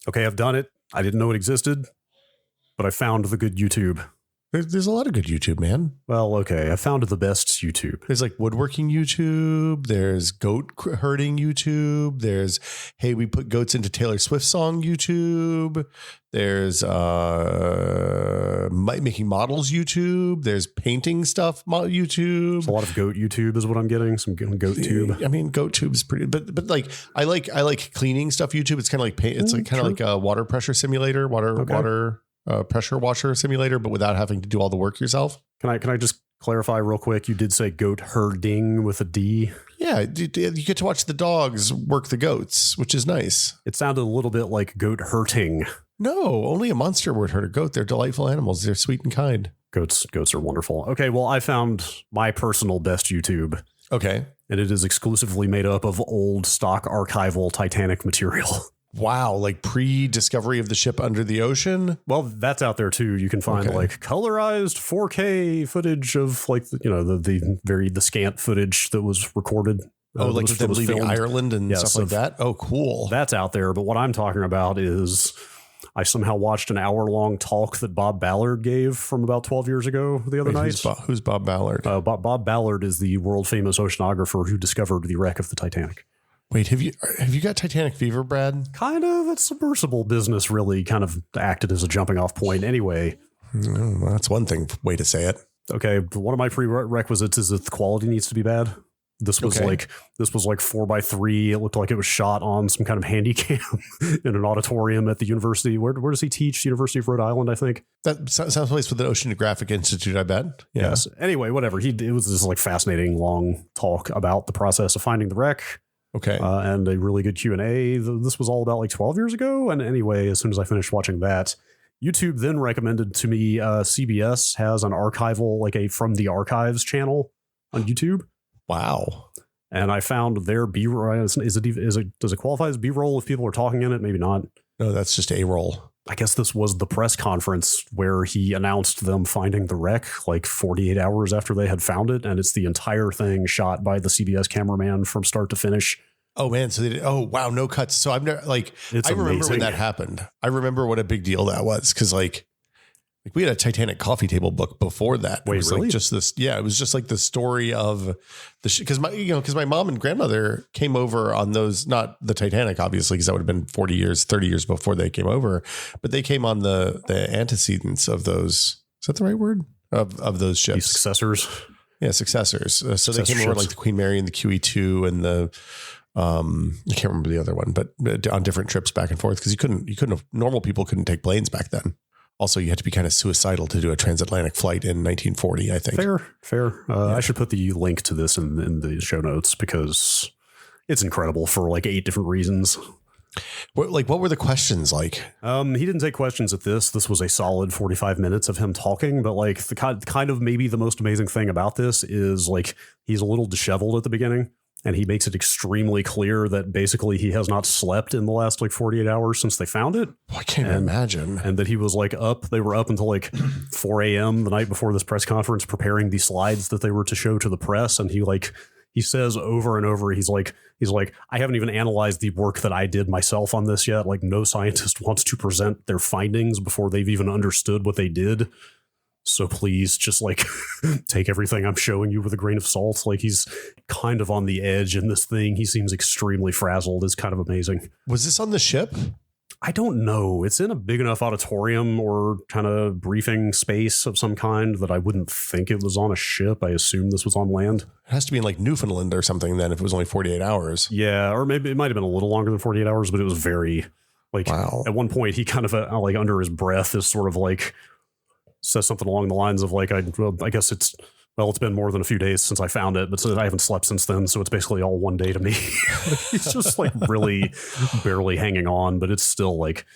Okay, I've done it. I didn't know it existed, but I found the good YouTube. There's a lot of good YouTube, man. Well, okay, I found the best YouTube. There's like woodworking YouTube. There's goat herding YouTube. There's, hey, we put goats into Taylor Swift song YouTube. There's making models YouTube. There's painting stuff YouTube. There's a lot of goat YouTube is what I'm getting. Some goat tube. I mean, goat tube is pretty, but like I like cleaning stuff YouTube. It's kind of like paint. It's like kind of like a water pressure simulator, water pressure washer simulator, but without having to do all the work yourself. Can I just clarify real quick? You did say goat herding with a D. Yeah, you get to watch the dogs work the goats, which is nice. It sounded a little bit like goat hurting. No, only a monster would hurt a goat. They're delightful animals. They're sweet and kind. Goats are wonderful. Okay, well, I found my personal best YouTube. Okay. And it is exclusively made up of old stock archival Titanic material. Wow, like pre-discovery of the ship under the ocean? Well, that's out there too. You can find like colorized 4K footage of like, the scant footage that was recorded. Like them leaving filmed. Ireland and stuff like that? Oh, cool. That's out there. But what I'm talking about is I somehow watched an hour-long talk that Bob Ballard gave from about 12 years ago the other night. Who's Bob Ballard? Bob Ballard is the world-famous oceanographer who discovered the wreck of the Titanic. Wait, have you got Titanic fever, Brad? Kind of. That submersible business really kind of acted as a jumping off point anyway. Well, that's one way to say it. Okay, one of my prerequisites is that the quality needs to be bad. This was like 4x3. It looked like it was shot on some kind of handy cam in an auditorium at the university. Where does he teach? University of Rhode Island, I think. That sounds a place with an Oceanographic Institute, I bet. Yeah. Yes. Anyway, whatever. It was this like fascinating long talk about the process of finding the wreck. Okay. And a really good Q&A. This was all about like 12 years ago. And anyway, as soon as I finished watching that, YouTube then recommended to me CBS has an archival, like a From the Archives channel on YouTube. Wow. And I found their B-roll. Does it qualify as B-roll if people are talking in it? Maybe not. No, that's just A-roll. I guess this was the press conference where he announced them finding the wreck like 48 hours after they had found it. And it's the entire thing shot by the CBS cameraman from start to finish. Oh, man. So they did. Oh, wow. No cuts. So I've never I remember amazing. when that happened. I remember what a big deal that was. Cause like we had a Titanic coffee table book before that. Wait, it was really? Like just this. Yeah. It was just like the story of cause my mom and grandmother came over on those, not the Titanic, obviously, cause that would have been 30 years before they came over, but they came on the antecedents of those. Is that the right word? Of those ships? The successors. Yeah. Successors. So they came over like the Queen Mary and the QE2 and the, I can't remember the other one, but on different trips back and forth. Cause normal people couldn't take planes back then. Also, you had to be kind of suicidal to do a transatlantic flight in 1940, I think. Fair. I should put the link to this in the show notes because it's incredible for like 8 different reasons. What were the questions like? He didn't take questions at this. This was a solid 45 minutes of him talking. But like the kind of maybe the most amazing thing about this is like he's a little disheveled at the beginning. And he makes it extremely clear that basically he has not slept in the last like 48 hours since they found it. I can't imagine. And that he was like they were up until like 4 a.m. the night before this press conference preparing the slides that they were to show to the press. And he says over and over, he's like, I haven't even analyzed the work that I did myself on this yet. Like no scientist wants to present their findings before they've even understood what they did. So please just like take everything I'm showing you with a grain of salt. Like he's kind of on the edge in this thing. He seems extremely frazzled. It's kind of amazing. Was this on the ship? I don't know. It's in a big enough auditorium or kind of briefing space of some kind that I wouldn't think it was on a ship. I assume this was on land. It has to be in like Newfoundland or something then if it was only 48 hours. Yeah, or maybe it might have been a little longer than 48 hours, but it was very like wow. At one point he kind of like under his breath is sort of like says something along the lines of like, I guess it's been more than a few days since I found it, but I haven't slept since then. So it's basically all one day to me. He's just like really barely hanging on, but it's still like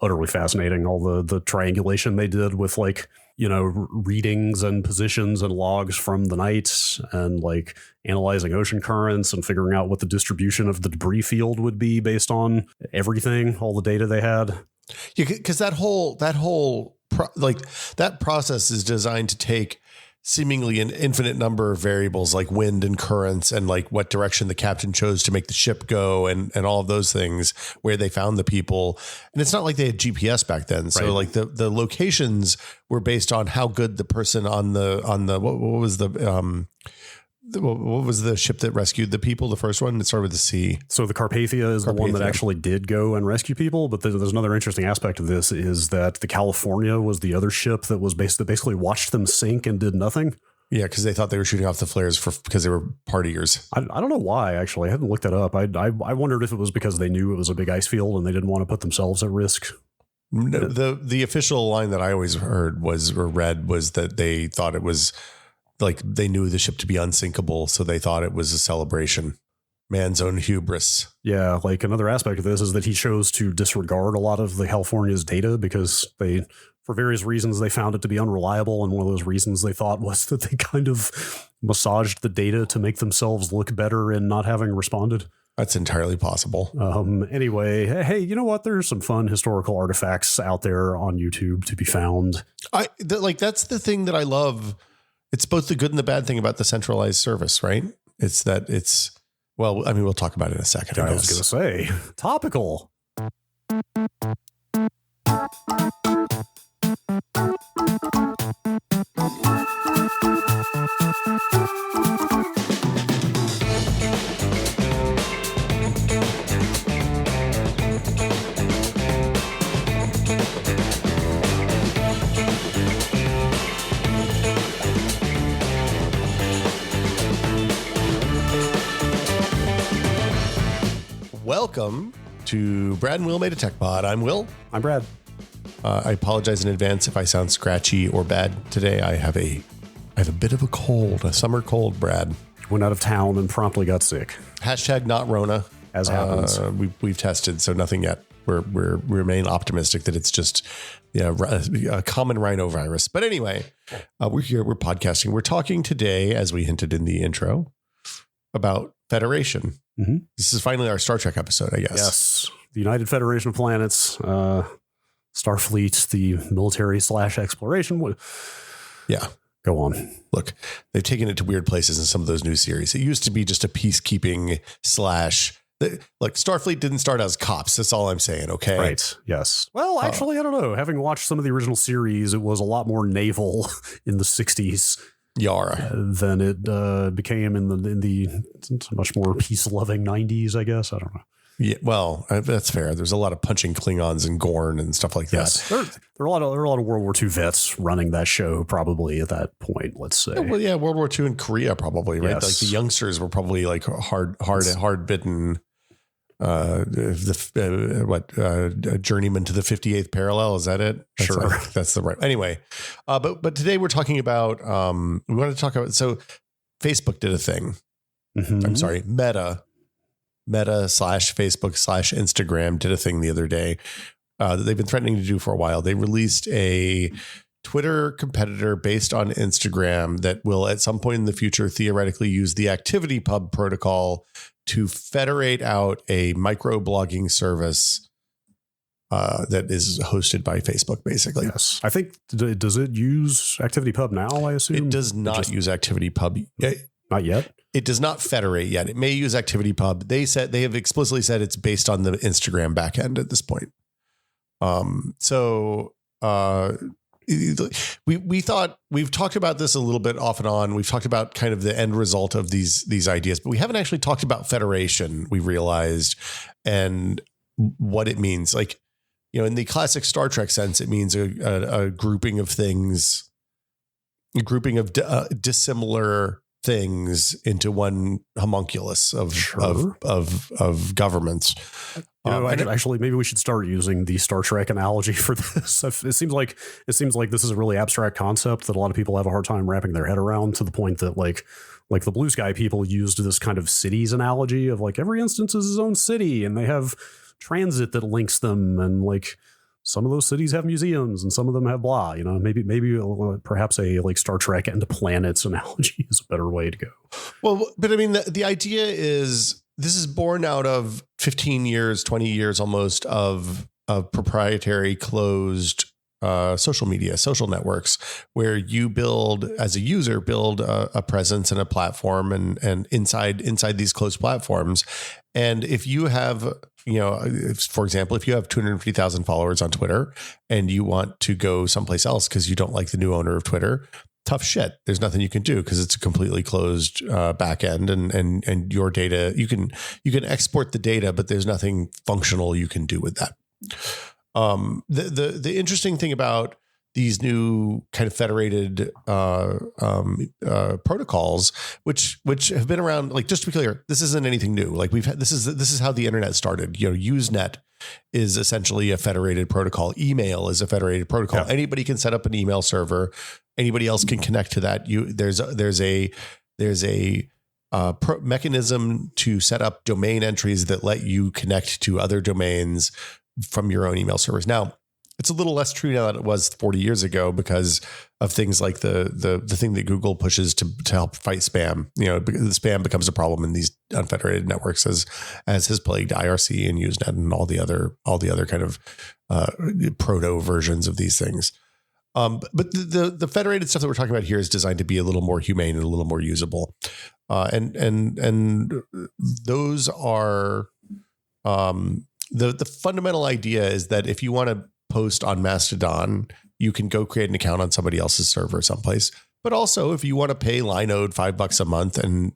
utterly fascinating. All the triangulation they did with like, readings and positions and logs from the night and like analyzing ocean currents and figuring out what the distribution of the debris field would be based on everything, all the data they had. Yeah, because that whole that process is designed to take seemingly an infinite number of variables like wind and currents and like what direction the captain chose to make the ship go and all of those things, where they found the people. And it's not like they had GPS back then. So like the locations were based on how good the person on the what was the ship that rescued the people? The first one that started with the C. So the Carpathia is the one that actually did go and rescue people. But there's another interesting aspect of this is that the California was the other ship that was basically watched them sink and did nothing. Yeah, because they thought they were shooting off the flares because they were partiers. I don't know why, actually. I hadn't looked that up. I wondered if it was because they knew it was a big ice field and they didn't want to put themselves at risk. No, the official line that I always heard was that they thought it was like they knew the ship to be unsinkable, so they thought it was a celebration. Man's own hubris. Yeah, like another aspect of this is that he chose to disregard a lot of the California's data because for various reasons, they found it to be unreliable. And one of those reasons they thought was that they kind of massaged the data to make themselves look better in not having responded. That's entirely possible. Anyway, hey, you know what? There's some fun historical artifacts out there on YouTube to be found. That's the thing that I love. It's both the good and the bad thing about the centralized service, right? It's that well, I mean, we'll talk about it in a second. I was going to say, topical. Welcome to Brad and Will Made a Tech Pod. I'm Will. I'm Brad. I apologize in advance if I sound scratchy or bad today. I have a bit of a cold, a summer cold, Brad. Went out of town and promptly got sick. Hashtag not Rona. As happens. We've tested, so nothing yet. We remain optimistic that it's just a common rhinovirus. But anyway, we're here. We're podcasting. We're talking today, as we hinted in the intro, about Federation. Mm-hmm. This is finally our Star Trek episode, I guess. Yes. The United Federation of Planets, Starfleet, the military / exploration. Yeah. Go on. Look, they've taken it to weird places in some of those new series. It used to be just a peacekeeping / look, Starfleet didn't start as cops. That's all I'm saying. Okay. Right. Yes. Well, actually, I don't know. Having watched some of the original series, it was a lot more naval in the 60s. Yara than it became in the much more peace-loving 90s, I guess. I don't know. Yeah, well, that's fair. There's a lot of punching Klingons and Gorn and stuff like that. Yes, there are a lot of World War II vets running that show probably at that point. Let's say. Yeah, World War II and Korea probably, right? Yes. Like the youngsters were probably like hard bitten. A journeyman to the 58th parallel. Is that it? Sure. That's the right. Anyway, but today we're talking about, we want to talk about, so Facebook did a thing. Mm-hmm. I'm sorry. Meta / Facebook / Instagram did a thing the other day that they've been threatening to do for a while. They released a Twitter competitor based on Instagram that will at some point in the future theoretically use the ActivityPub protocol to federate out a microblogging service that is hosted by Facebook, basically. Yes. I think, does it use ActivityPub now, I assume? It does not use ActivityPub. Not yet? It does not federate yet. It may use ActivityPub. They have explicitly said it's based on the Instagram backend at this point. We thought we've talked about this a little bit off and on. We've talked about kind of the end result of these ideas, but we haven't actually talked about federation. We realized and what it means. Like, in the classic Star Trek sense, it means a grouping of things, a grouping of dissimilar things into one homunculus of governments. Actually, maybe we should start using the Star Trek analogy for this. It seems like this is a really abstract concept that a lot of people have a hard time wrapping their head around, to the point that like the Blue Sky people used this kind of cities analogy of like every instance is its own city and they have transit that links them, and like some of those cities have museums and some of them have blah. Maybe perhaps a like Star Trek and planets analogy is a better way to go. Well, but I mean the idea is, this is born out of 15 years, 20 years almost of proprietary closed social media, social networks, where you build as a user, build a presence and a platform and inside these closed platforms. And if you have, for example, if you have 250,000 followers on Twitter and you want to go someplace else because you don't like the new owner of Twitter, tough shit. There's nothing you can do because it's a completely closed back end and your data, you can export the data, but there's nothing functional you can do with that. The interesting thing about these new kind of federated protocols, which have been around, like, just to be clear, this isn't anything new. Like this is how the internet started. Usenet is essentially a federated protocol. Email is a federated protocol. Yeah. Anybody can set up an email server. Anybody else can connect to that. There's a mechanism to set up domain entries that let you connect to other domains from your own email servers. Now, it's a little less true now than it was 40 years ago because of things like the thing that Google pushes to help fight spam. The spam becomes a problem in these unfederated networks as has plagued IRC and Usenet and all the other kind of proto versions of these things. But the federated stuff that we're talking about here is designed to be a little more humane and a little more usable. And those are the fundamental idea is that if you want to post on Mastodon, you can go create an account on somebody else's server someplace. But also, if you want to pay Linode $5 a month and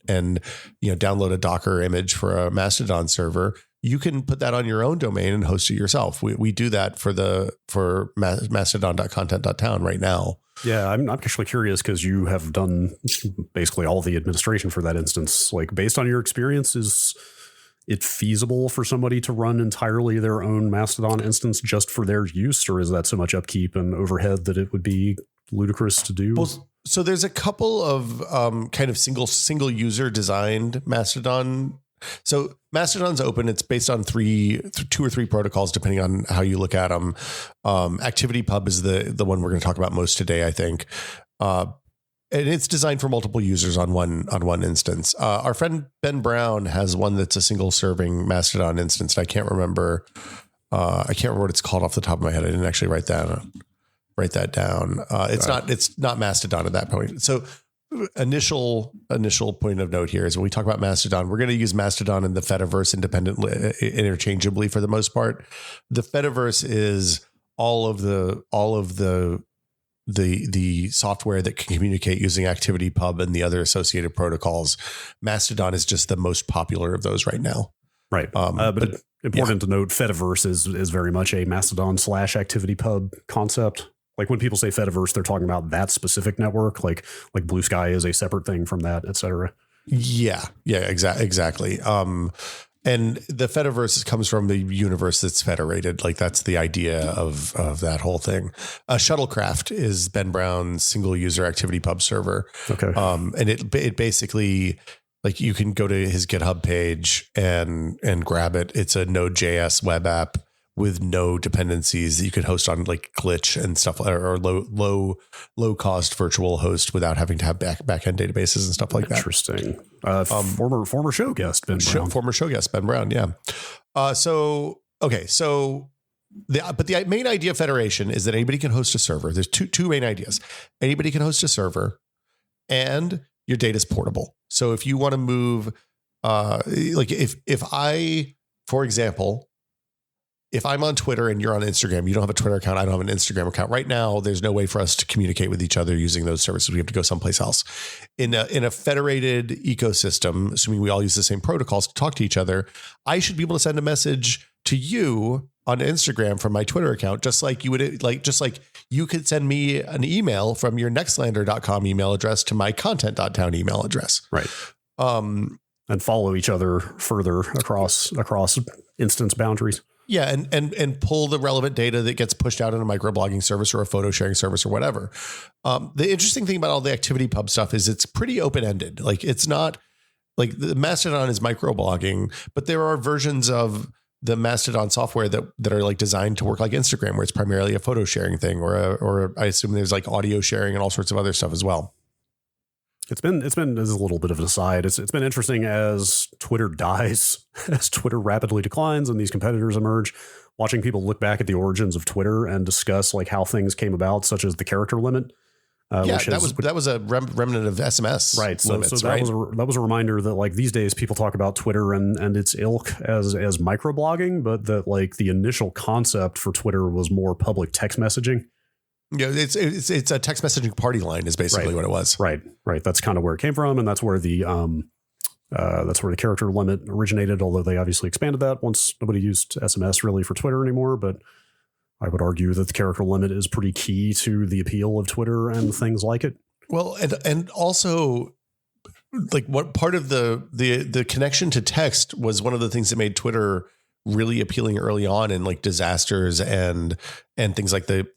download a Docker image for a Mastodon server, you can put that on your own domain and host it yourself. We do that for mastodon.content.town right now. Yeah, I'm actually curious because you have done basically all the administration for that instance. Like, based on your experience, is it feasible for somebody to run entirely their own Mastodon instance just for their use, or is that so much upkeep and overhead that it would be ludicrous to do? Well, so there's a couple of kind of single user designed Mastodon. So Mastodon's open. It's based on two or three protocols, depending on how you look at them. ActivityPub is the one we're going to talk about most today, I think. And it's designed for multiple users on one instance. Our friend Ben Brown has one that's a single serving Mastodon instance. And I can't remember what it's called off the top of my head. I didn't actually write that down. It's not Mastodon at that point. So initial point of note here is when we talk about Mastodon, we're going to use Mastodon and the Fediverse independently, interchangeably for the most part. The Fediverse is all of the software that can communicate using ActivityPub and the other associated protocols. Mastodon is just the most popular of those right now. Right. But important to note, Fediverse is very much a Mastodon / ActivityPub concept. Like, when people say Fediverse, they're talking about that specific network, like Blue Sky is a separate thing from that, et cetera. Yeah, exactly. And the Fediverse comes from the universe that's federated. Like, that's the idea of that whole thing. Shuttlecraft is Ben Brown's single user ActivityPub server. Okay. And it basically, like, you can go to his GitHub page and grab it. It's a Node.js web app with no dependencies that you can host on, like, Glitch and stuff, or low cost virtual host without having to have back end databases and stuff like that. Interesting. Former show guest Ben Brown. Former show guest Ben Brown. Yeah. So the main idea of federation is that anybody can host a server. There's two main ideas. Anybody can host a server, and your data is portable. So if you want to move, like, if I, for example, if I'm on Twitter and you're on Instagram, you don't have a Twitter account, I don't have an Instagram account. Right now, there's no way for us to communicate with each other using those services. We have to go someplace else. In a federated ecosystem, assuming we all use the same protocols to talk to each other, I should be able to send a message to you on Instagram from my Twitter account, just like you could send me an email from your nextlander.com email address to my content.town email address. Right. And follow each other further across instance boundaries. Yeah, and pull the relevant data that gets pushed out in a microblogging service or a photo sharing service or whatever. The interesting thing about all the ActivityPub stuff is it's pretty open-ended. Like, it's not like the Mastodon is microblogging, but there are versions of the Mastodon software that are, like, designed to work like Instagram, where it's primarily a photo sharing thing, or I assume there's, like, audio sharing and all sorts of other stuff as well. It's been as a little bit of an aside. It's been interesting as Twitter dies, as Twitter rapidly declines and these competitors emerge. watching people look back at the origins of Twitter and discuss like how things came about, such as the character limit. That was a remnant of SMS, right? So that was a reminder that like these days people talk about Twitter and its ilk as microblogging, but that like the initial concept for Twitter was more public text messaging. Yeah, it's a text messaging party line is basically what it was. Right. That's kind of where it came from, and that's where the character limit originated. Although they obviously expanded that once nobody used SMS really for Twitter anymore, but I would argue that the character limit is pretty key to the appeal of Twitter and things like it. Well, and also like what part of the connection to text was one of the things that made Twitter really appealing early on in like disasters and things like the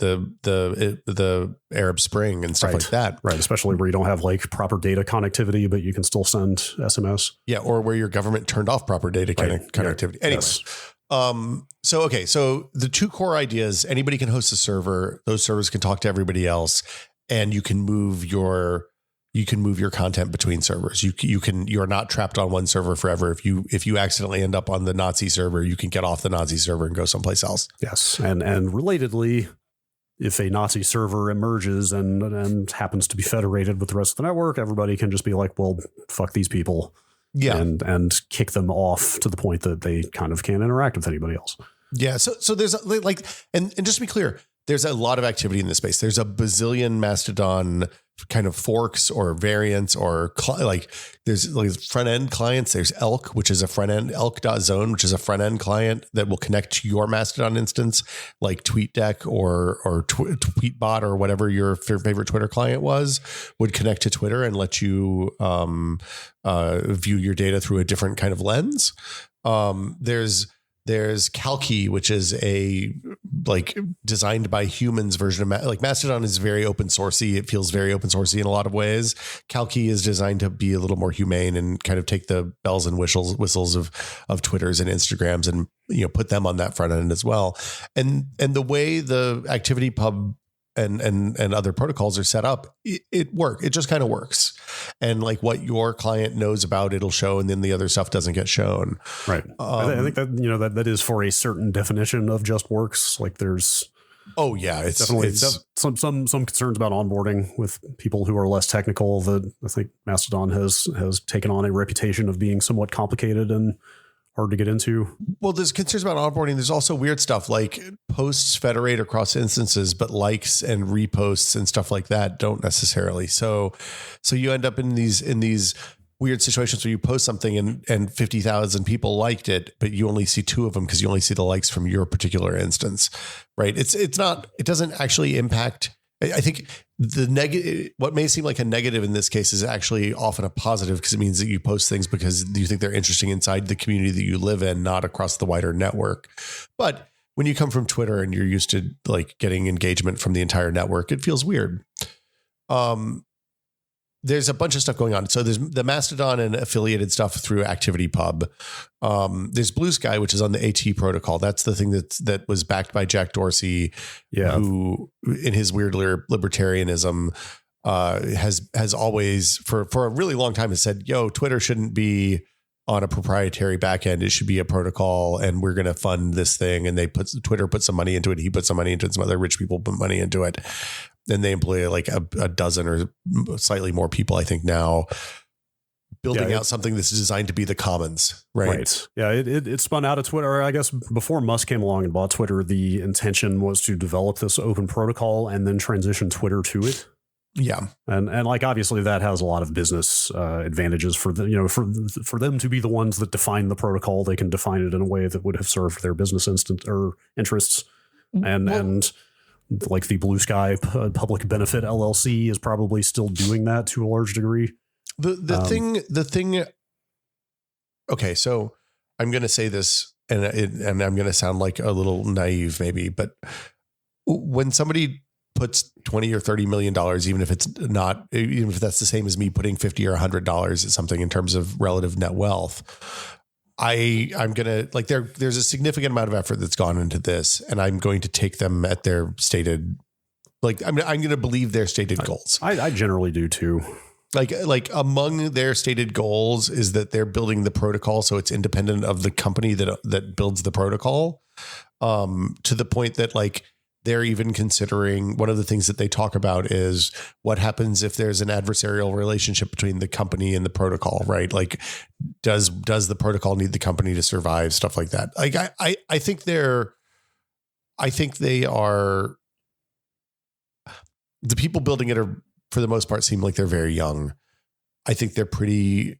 Arab Spring and stuff like that. Right. Especially where you don't have like proper data connectivity, but you can still send SMS. Yeah. Or where your government turned off proper data connectivity. Anyway. Yes. So the two core ideas, anybody can host a server. Those servers can talk to everybody else, and you can move your content between servers. You're not trapped on one server forever. If you accidentally end up on the Nazi server, you can get off the Nazi server and go someplace else. Yes. And relatedly, if a Nazi server emerges and happens to be federated with the rest of the network, everybody can just be like, well, fuck these people. Yeah. And kick them off to the point that they kind of can't interact with anybody else. Yeah. So there's like, and just to be clear, there's a lot of activity in this space. There's a bazillion Mastodon kind of forks or variants or there's like front end clients. There's Elk, which is a front end, elk.zone, which is a front end client that will connect to your Mastodon instance, like TweetDeck or Tweetbot or whatever your favorite Twitter client would connect to Twitter and let you view your data through a different kind of lens. There's Kalki, which is a like designed by humans version of like Mastodon is very open sourcey. It feels very open sourcey in a lot of ways. Kalki is designed to be a little more humane and kind of take the bells and whistles of Twitters and Instagrams and put them on that front end as well. And the way the activity pub and other protocols are set up, it just kind of works. And like what your client knows about, it'll show, and then the other stuff doesn't get shown. Right. I think that that is for a certain definition of just works. Like there's it's definitely some concerns about onboarding with people who are less technical. That I think Mastodon has taken on a reputation of being somewhat complicated and hard to get into. Well, there's concerns about onboarding. There's also weird stuff like posts federate across instances, but likes and reposts and stuff like that don't necessarily. So you end up in these weird situations where you post something and 50,000 people liked it, but you only see 2 of them because you only see the likes from your particular instance, right? It doesn't actually impact. I think the negative, what may seem like a negative in this case, is actually often a positive because it means that you post things because you think they're interesting inside the community that you live in, not across the wider network. But when you come from Twitter and you're used to like getting engagement from the entire network, it feels weird. There's a bunch of stuff going on. So there's the Mastodon and affiliated stuff through ActivityPub. There's Blue Sky, which is on the AT protocol. That's the thing that was backed by Jack Dorsey, who in his weird libertarianism has always for a really long time has said, yo, Twitter shouldn't be on a proprietary backend. It should be a protocol, and we're going to fund this thing. And Twitter put some money into it. He put some money into it. Some other rich people put money into it. And they employ like a dozen or slightly more people, I think, now building out something that's designed to be the commons. Right. Yeah. It spun out of Twitter. I guess before Musk came along and bought Twitter, the intention was to develop this open protocol and then transition Twitter to it. Yeah. And like, obviously that has a lot of business advantages for for them to be the ones that define the protocol. They can define it in a way that would have served their business interests and like the Blue Sky Public Benefit LLC is probably still doing that to a large degree. The thing. Okay, so I'm going to say this, and I'm going to sound like a little naive, maybe, but when somebody puts $20 or $30 million, even if that's the same as me putting $50 or $100 at something in terms of relative net wealth, I'm going to like there's a significant amount of effort that's gone into this, and I'm going to take them at their stated, like, I'm going to believe their stated goals. I generally do too. Like among their stated goals is that they're building the protocol so it's independent of the company that builds the protocol. to the point that like they're even considering, one of the things that they talk about is what happens if there's an adversarial relationship between the company and the protocol, right? Like, does the protocol need the company to survive? Stuff like that. Like, I think they are, the people building it are, for the most part, seem like they're very young. I think they're pretty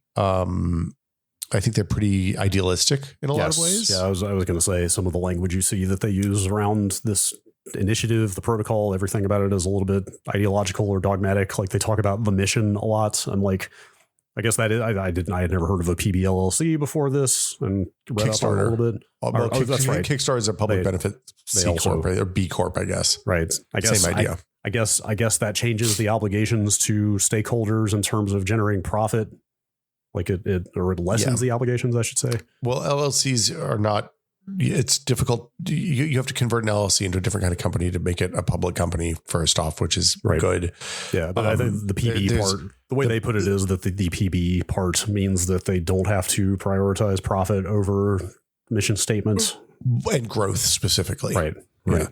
idealistic in a lot of ways. Yeah, I was going to say some of the language you see that they use around this initiative, the protocol, everything about it is a little bit ideological or dogmatic. Like they talk about the mission a lot. And like, I guess that is, I had never heard of a PBLLC before this and read up on it a little bit. That's right. Kickstarter is a public benefit C Corp or B Corp, I guess. Right. I guess same idea. I guess that changes the obligations to stakeholders in terms of generating profit. Like it lessens the obligations, I should say. Well, LLCs are not, it's difficult. You have to convert an LLC into a different kind of company to make it a public company first off, which is good. Yeah. But I think the PB part, the way they put it is that the PB part means that they don't have to prioritize profit over mission statements and growth specifically. Right. Yeah.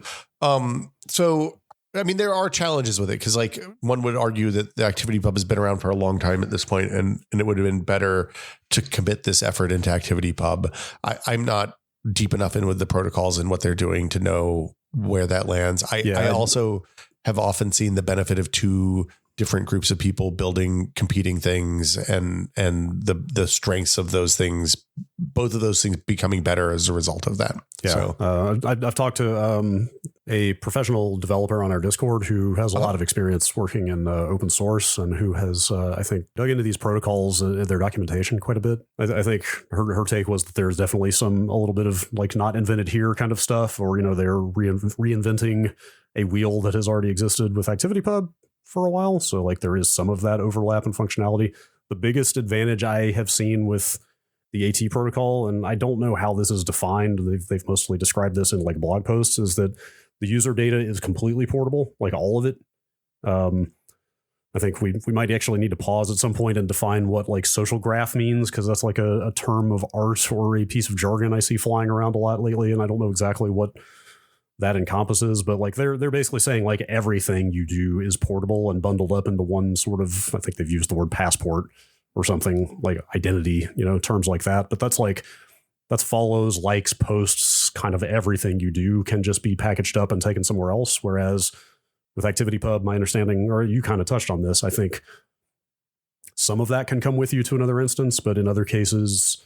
So, I mean, there are challenges with it because, like, one would argue that the Activity Pub has been around for a long time at this point, and it would have been better to commit this effort into Activity Pub. I'm not deep enough in with the protocols and what they're doing to know where that lands. I also have often seen the benefit of two different groups of people building competing things and the strengths of those things, both of those things becoming better as a result of that. Yeah. So I've talked to a professional developer on our Discord who has a lot of experience working in open source and who has, I think, dug into these protocols, their documentation quite a bit. I think her take was that there's definitely a little bit of like not invented here kind of stuff, or, you know, they're reinventing a wheel that has already existed with ActivityPub for a while. So like there is some of that overlap in functionality. The biggest advantage I have seen with the AT protocol, and I don't know how this is defined, they've mostly described this in like blog posts, is that the user data is completely portable, like all of it. I think we might actually need to pause at some point and define what like social graph means, because that's like a term of art or a piece of jargon I see flying around a lot lately, and I don't know exactly what that encompasses, but like they're basically saying like everything you do is portable and bundled up into one sort of, I think they've used the word passport or something, like identity, you know, terms like that. But that's follows, likes, posts, kind of everything you do can just be packaged up and taken somewhere else. Whereas with ActivityPub, my understanding, or you kind of touched on this, I think some of that can come with you to another instance, but in other cases,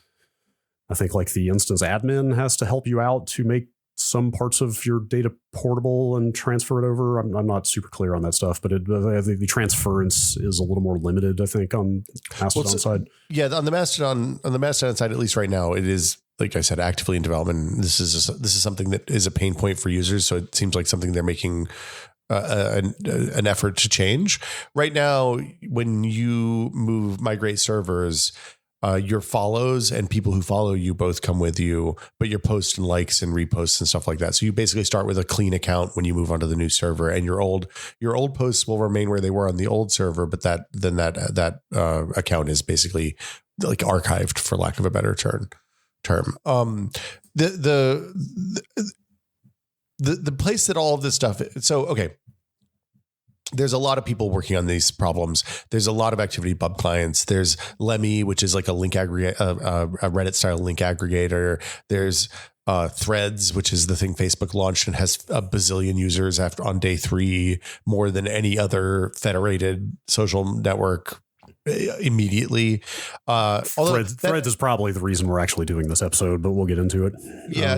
I think like the instance admin has to help you out to make some parts of your data portable and transfer it over. I'm not super clear on that stuff, but the transference is a little more limited, I think, on Mastodon side. Yeah, on the Mastodon side, at least right now, it is, like I said, actively in development. This is something that is a pain point for users, so it seems like something they're making an effort to change. Right now, when you migrate servers, your follows and people who follow you both come with you, but your posts and likes and reposts and stuff like that. So you basically start with a clean account when you move onto the new server, and your old posts will remain where they were on the old server, but that account is basically like archived, for lack of a better term. The place that all of this stuff. So, okay. There's a lot of people working on these problems. There's a lot of ActivityPub clients. There's Lemmy, which is like a link aggregate, a Reddit style link aggregator. There's Threads, which is the thing Facebook launched and has a bazillion users on day 3, more than any other federated social network immediately. Threads is probably the reason we're actually doing this episode, but we'll get into it. Yeah.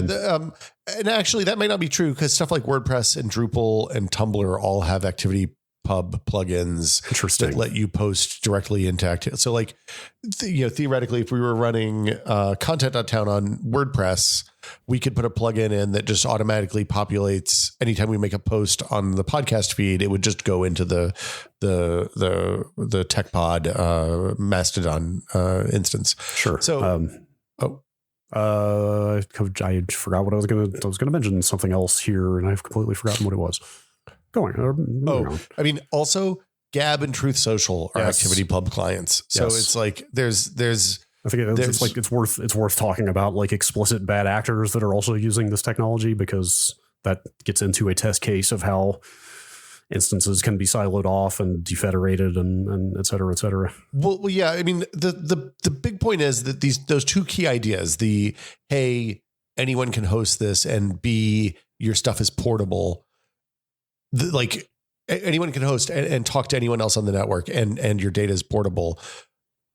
And actually that might not be true, because stuff like WordPress and Drupal and Tumblr all have ActivityPub plugins that let you post directly into Activity. So like, theoretically, if we were running content.town on WordPress, we could put a plugin in that just automatically populates anytime we make a post on the podcast feed. It would just go into the TechPod Mastodon instance. Sure. So, I forgot what I was gonna mention something else here, and I've completely forgotten what it was. Also Gab and Truth Social are ActivityPub clients. So it's like there's I think it's worth talking about like explicit bad actors that are also using this technology, because that gets into a test case of how instances can be siloed off and defederated and et cetera, et cetera. Well, yeah. I mean, the big point is that those two key ideas, the, hey, anyone can host this, and B, your stuff is portable. Like anyone can host and talk to anyone else on the network, and your data is portable,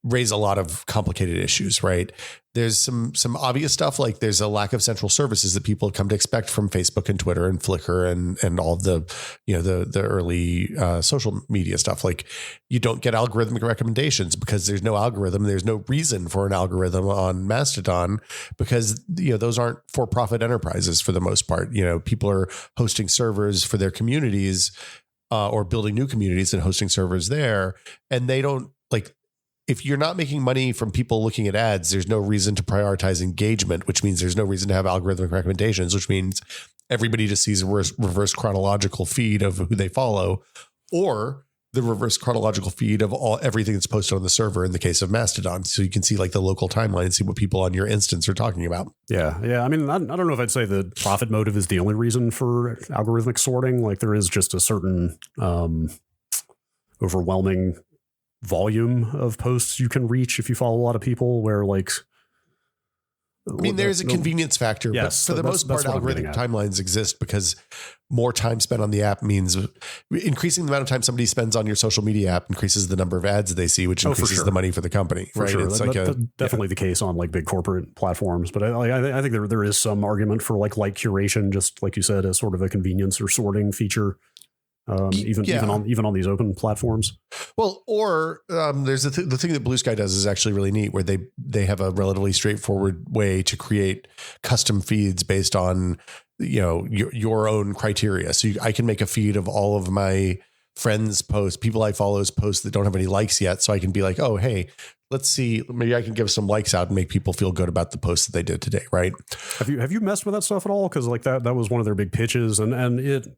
raise a lot of complicated issues, right? There's some obvious stuff, like there's a lack of central services that people have come to expect from Facebook and Twitter and Flickr and all of the, the early social media stuff. Like you don't get algorithmic recommendations because there's no algorithm. There's no reason for an algorithm on Mastodon, because those aren't for-profit enterprises for the most part. People are hosting servers for their communities or building new communities and hosting servers there, and they don't like. If you're not making money from people looking at ads, there's no reason to prioritize engagement, which means there's no reason to have algorithmic recommendations, which means everybody just sees a reverse chronological feed of who they follow, or the reverse chronological feed of everything that's posted on the server in the case of Mastodon. So you can see like the local timeline and see what people on your instance are talking about. Yeah. I mean, I don't know if I'd say the profit motive is the only reason for algorithmic sorting. Like there is just a certain overwhelming volume of posts you can reach if you follow a lot of people, where like, I mean, there's a convenience factor, yes, but for the most part, algorithmic timelines exist because more time spent on the app means increasing the amount of time somebody spends on your social media app increases the number of ads they see, which increases the money for the company. For sure. It's definitely the case on like big corporate platforms, but I think there is some argument for like curation, just like you said, as sort of a convenience or sorting feature. Even on these open platforms. Well, or there's the thing that Blue Sky does is actually really neat, where they have a relatively straightforward way to create custom feeds based on your own criteria. So I can make a feed of all of my friends' posts, people I follow's posts that don't have any likes yet. So I can be like, oh, hey, let's see, maybe I can give some likes out and make people feel good about the post that they did today, right? Have you messed with that stuff at all? Because like that was one of their big pitches, and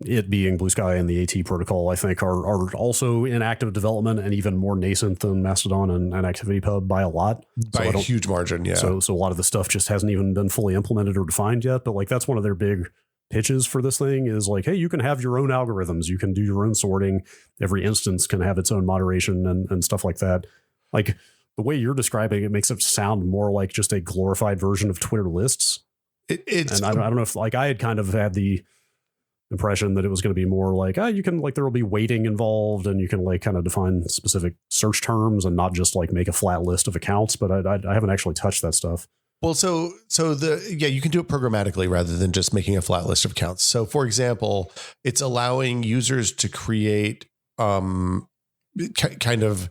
it being Blue Sky and the AT protocol, I think are also in active development and even more nascent than Mastodon and ActivityPub by a lot. By a huge margin, yeah. So a lot of the stuff just hasn't even been fully implemented or defined yet. But like that's one of their big pitches for this thing is like, hey, you can have your own algorithms. You can do your own sorting. Every instance can have its own moderation and stuff like that. Like the way you're describing it makes it sound more like just a glorified version of Twitter lists. I don't know if like I had kind of had the impression that it was going to be more like, you can like, there will be weighting involved and you can like kind of define specific search terms and not just like make a flat list of accounts. But I haven't actually touched that stuff. Well, so you can do it programmatically rather than just making a flat list of accounts. So for example, it's allowing users to create kind of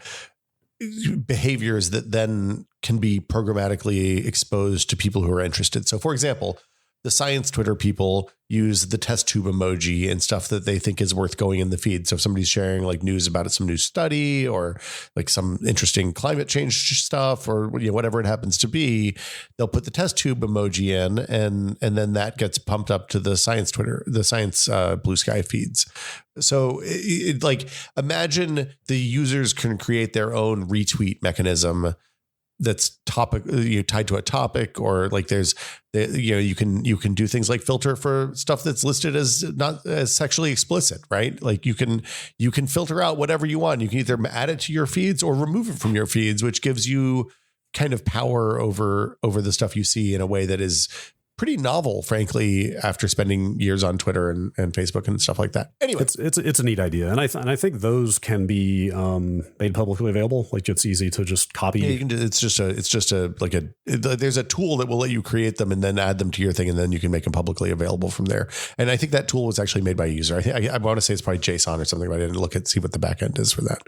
behaviors that then can be programmatically exposed to people who are interested. So for example, the science Twitter people use the test tube emoji and stuff that they think is worth going in the feed. So if somebody's sharing like news about some new study or like some interesting climate change stuff or whatever it happens to be, they'll put the test tube emoji in and then that gets pumped up to the science Twitter, the science Blue Sky feeds. So like imagine the users can create their own retweet mechanism that's tied to a topic, or like you can do things like filter for stuff that's listed as not as sexually explicit, right? Like you can filter out whatever you want. You can either add it to your feeds or remove it from your feeds, which gives you kind of power over the stuff you see in a way that is pretty novel, frankly, after spending years on Twitter and Facebook and stuff like that. Anyway, it's a neat idea, and I think those can be made publicly available. Like it's easy to just copy. Yeah, you can do. There's a tool that will let you create them and then add them to your thing, and then you can make them publicly available from there. And I think that tool was actually made by a user. I want to say it's probably JSON or something, but I didn't see what the back end is for that.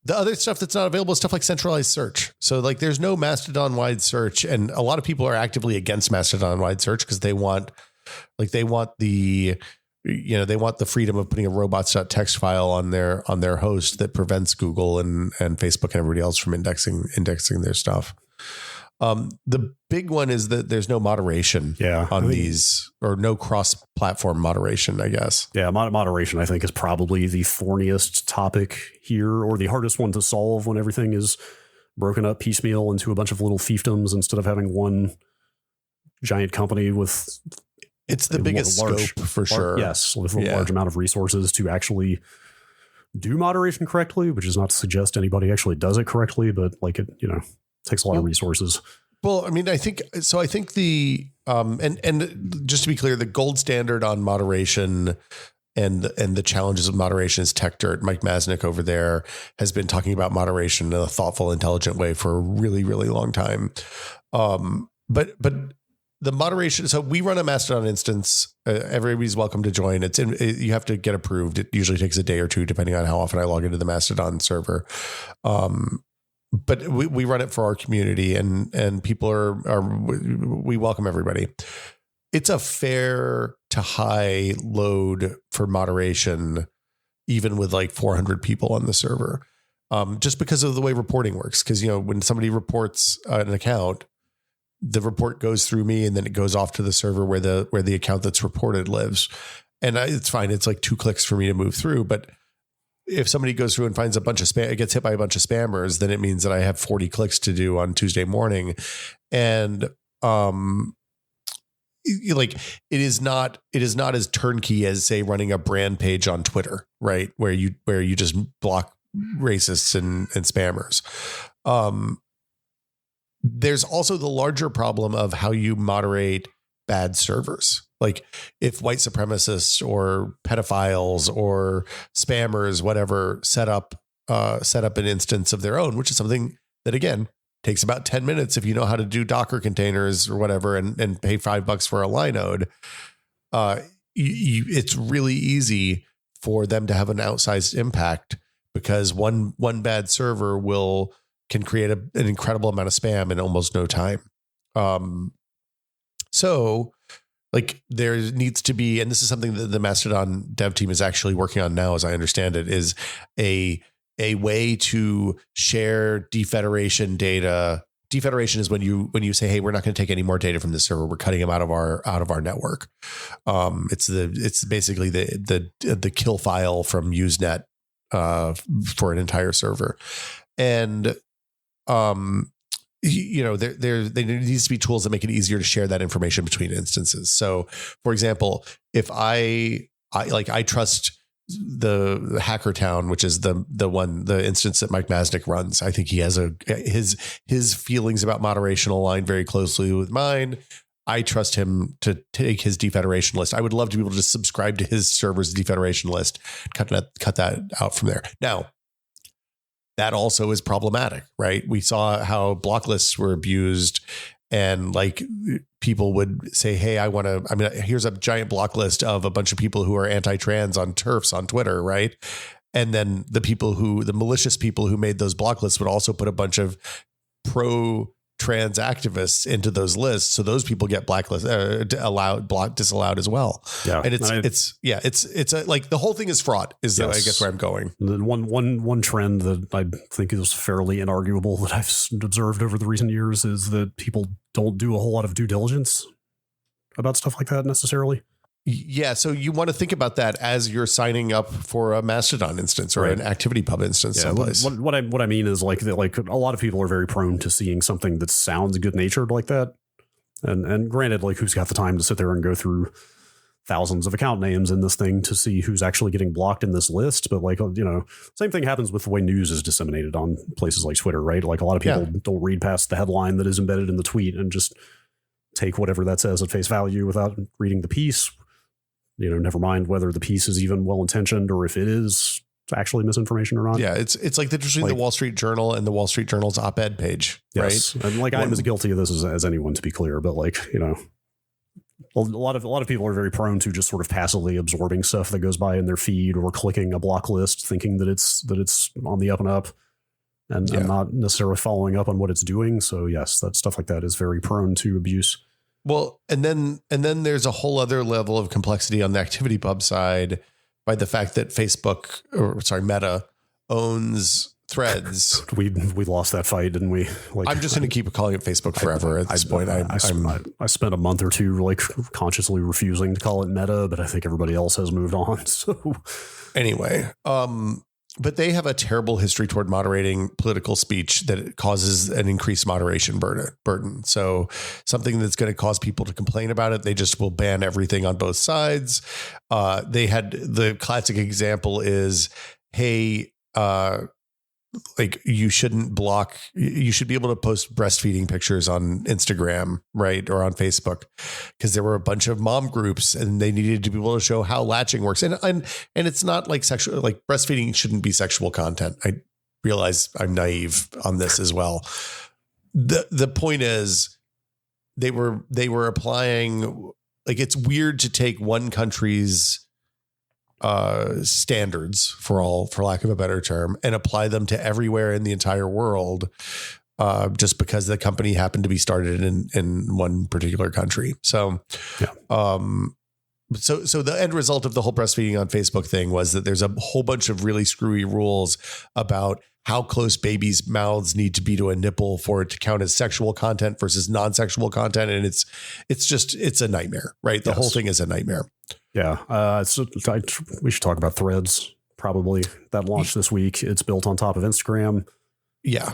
The other stuff that's not available is stuff like centralized search. So like there's no Mastodon wide search, and a lot of people are actively against Mastodon wide search because they want the freedom of putting a robots.txt file on their host that prevents Google and Facebook and everybody else from indexing their stuff. The big one is that there's no moderation on these, or no cross-platform moderation, I guess. Yeah, moderation, I think, is probably the thorniest topic here, or the hardest one to solve when everything is broken up piecemeal into a bunch of little fiefdoms instead of having one giant company with it's the biggest scope for sure. Yes, with a large amount of resources to actually do moderation correctly, which is not to suggest anybody actually does it correctly, but like it, takes a lot of resources. Well, I mean, I think the and just to be clear, the gold standard on moderation and the challenges of moderation is Tech Dirt. Mike Masnick over there has been talking about moderation in a thoughtful, intelligent way for a really, really long time. But the moderation. So we run a Mastodon instance. Everybody's welcome to join. You have to get approved. It usually takes a day or two, depending on how often I log into the Mastodon server. But we run it for our community, and people we welcome everybody. It's a fair to high load for moderation, even with like 400 people on the server, just because of the way reporting works. Because when somebody reports an account, the report goes through me, and then it goes off to the server where the account that's reported lives, and it's fine. It's like 2 clicks for me to move through, but if somebody goes through and finds a bunch of spam, it gets hit by a bunch of spammers, then it means that I have 40 clicks to do on Tuesday morning. And, it is not as turnkey as, say, running a brand page on Twitter, right? Where you just block racists and spammers. There's also the larger problem of how you moderate bad servers. Like if white supremacists or pedophiles or spammers, whatever, set up an instance of their own, which is something that, again, takes about 10 minutes if you know how to do Docker containers or whatever, and pay $5 for a Linode. It's really easy for them to have an outsized impact, because one bad server can create an incredible amount of spam in almost no time. So like there needs to be, and this is something that the Mastodon dev team is actually working on now, as I understand it, is a way to share defederation data. Defederation is when you say, hey, we're not going to take any more data from this server. We're cutting them out of our network. It's basically the kill file from Usenet for an entire server. And there needs to be tools that make it easier to share that information between instances. So, for example, if I trust the Hackertown, which is the instance that Mike Masnick runs, I think he has his feelings about moderation align very closely with mine. I trust him to take his defederation list. I would love to be able to just subscribe to his server's defederation list, cut that out from there. Now, that also is problematic, right? We saw how block lists were abused, and like people would say, hey, here's a giant block list of a bunch of people who are anti-trans on TERFs on Twitter, right? And then the malicious people who made those block lists would also put a bunch of pro-trans activists into those lists. So those people get blacklisted, disallowed as well. Yeah. And it's like the whole thing is fraught is I guess where I'm going. And then one trend that I think is fairly inarguable that I've observed over the recent years is that people don't do a whole lot of due diligence about stuff like that necessarily. Yeah, so you want to think about that as you're signing up for a Mastodon instance or an ActivityPub instance someplace. What I mean is like a lot of people are very prone to seeing something that sounds good natured like that, and granted, like who's got the time to sit there and go through thousands of account names in this thing to see who's actually getting blocked in this list? But like same thing happens with the way news is disseminated on places like Twitter, right? Like a lot of people don't read past the headline that is embedded in the tweet and just take whatever that says at face value without reading the piece. Never mind whether the piece is even well-intentioned or if it is actually misinformation or not. Yeah, it's like the difference between the Wall Street Journal and the Wall Street Journal's op-ed page, yes. Right? And like I'm as guilty of this as anyone, to be clear, but like, a lot of people are very prone to just sort of passively absorbing stuff that goes by in their feed or clicking a block list, thinking that it's on the up and up, and not necessarily following up on what it's doing. So yes, that stuff like that is very prone to abuse. Well, and then there's a whole other level of complexity on the ActivityPub side by the fact that Meta owns Threads. We lost that fight, didn't we? Like, I'm just going to keep calling it Facebook forever at this point. I spent a month or two like consciously refusing to call it Meta, but I think everybody else has moved on. So anyway, But they have a terrible history toward moderating political speech that causes an increased moderation burden. So something that's going to cause people to complain about it, they just will ban everything on both sides. They had the classic example is, hey, like you should be able to post breastfeeding pictures on Instagram, right? Or on Facebook, because there were a bunch of mom groups and they needed to be able to show how latching works. And it's not like sexual, like breastfeeding shouldn't be sexual content. I realize I'm naive on this as well. The point is they were applying, like, it's weird to take one country's standards for lack of a better term and apply them to everywhere in the entire world, just because the company happened to be started in one particular country. So, So the end result of the whole breastfeeding on Facebook thing was that there's a whole bunch of really screwy rules about how close babies' mouths need to be to a nipple for it to count as sexual content versus non-sexual content. And it's a nightmare, right? The whole thing is a nightmare. Yeah. We should talk about Threads, probably, that launched this week. It's built on top of Instagram. Yeah.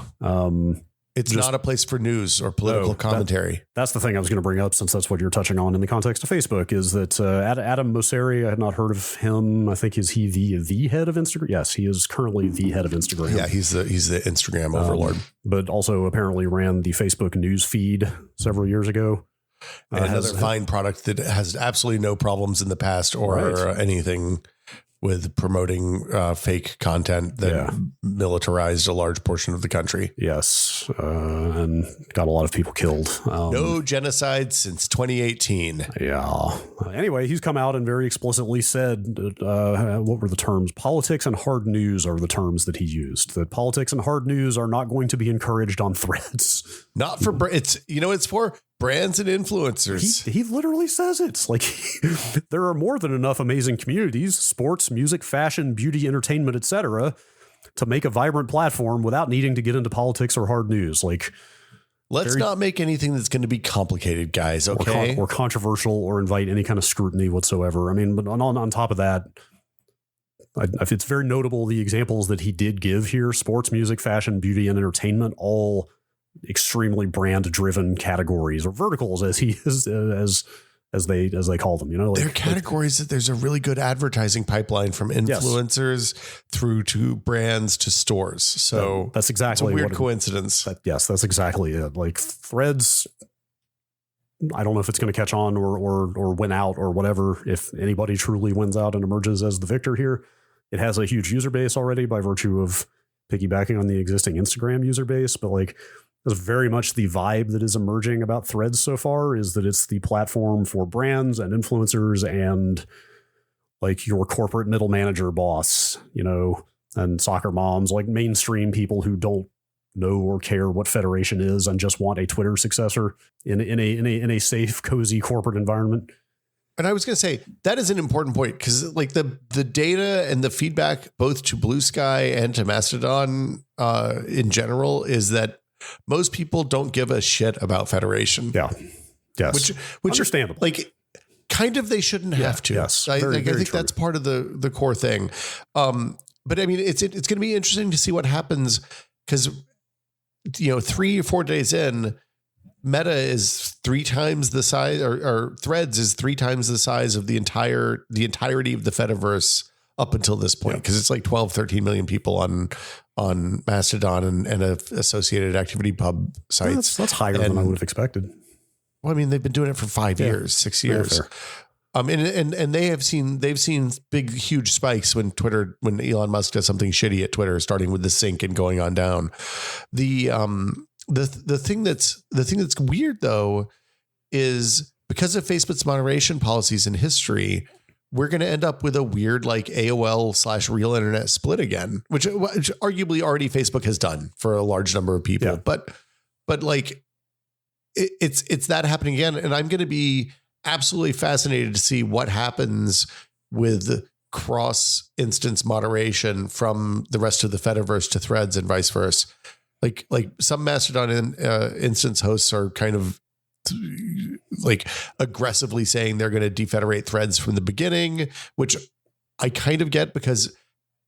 It's not a place for news or political commentary. That's the thing I was going to bring up, since that's what you're touching on in the context of Facebook, is that Adam Mosseri, I had not heard of him. I think, is he the head of Instagram? Yes, he is currently the head of Instagram. Yeah, he's the Instagram overlord. But also apparently ran the Facebook news feed several years ago. Another fine product that has absolutely no problems in the past or anything with promoting fake content that militarized a large portion of the country. Yes. And got a lot of people killed. No genocide since 2018. Yeah. Anyway, he's come out and very explicitly said, what were the terms? Politics and hard news are the terms that he used. That politics and hard news are not going to be encouraged on Threads. Not for, it's for brands and influencers. He literally says it's like there are more than enough amazing communities, sports, music, fashion, beauty, entertainment, etc., to make a vibrant platform without needing to get into politics or hard news. Like, let's not make anything that's going to be complicated, guys. Okay, or controversial or invite any kind of scrutiny whatsoever. I mean, but on top of that, it's very notable the examples that he did give here: sports, music, fashion, beauty, and entertainment, all extremely brand driven categories, or verticals, as he is, as they call them, like, they're categories that there's a really good advertising pipeline from influencers through to brands to stores. So that's exactly a weird coincidence. That's exactly it. Like, Threads, I don't know if it's going to catch on or win out or whatever. If anybody truly wins out and emerges as the victor here, it has a huge user base already by virtue of piggybacking on the existing Instagram user base. But like, that's very much the vibe that is emerging about Threads so far, is that it's the platform for brands and influencers and like your corporate middle manager boss, and soccer moms, like mainstream people who don't know or care what Federation is and just want a Twitter successor in a safe, cozy corporate environment. And I was going to say that is an important point, because like the data and the feedback both to Blue Sky and to Mastodon in general is that most people don't give a shit about Federation. Yeah. Yes. Which understandable. Like, kind of, they shouldn't have to. Yes. I think that's part of the core thing. But I mean, it's going to be interesting to see what happens, because 3 or 4 days in, Meta is 3 times the size, or Threads is 3 times the size of the entirety of the Fediverse up until this point, because it's like 12, 13 million people on Mastodon and associated ActivityPub sites. That's higher than I would have expected. Well, I mean, they've been doing it for 5 years, 6 years. And they've seen big, huge spikes when Elon Musk does something shitty at Twitter, starting with the sync and going on down. The thing that's weird though is, because of Facebook's moderation policies in history, we're going to end up with a weird like AOL/real internet split again, which arguably already Facebook has done for a large number of people. Yeah. But like it's that happening again. And I'm going to be absolutely fascinated to see what happens with cross instance moderation from the rest of the Fediverse to Threads and vice versa. Like some Mastodon instance hosts are kind of like aggressively saying they're going to defederate Threads from the beginning, which I kind of get, because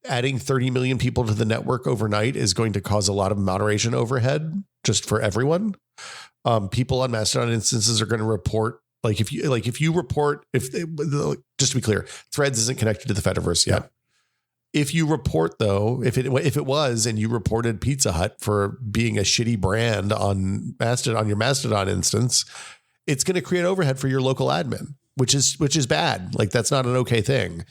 adding 30 million people to the network overnight is going to cause a lot of moderation overhead just for everyone. People on Mastodon instances are going to report, if you report, just to be clear, Threads isn't connected to the Fediverse yet. Yeah. If you report though, if it was, and you reported Pizza Hut for being a shitty brand on Mastodon, your Mastodon instance, it's going to create overhead for your local admin, which is bad. Like, that's not an okay thing.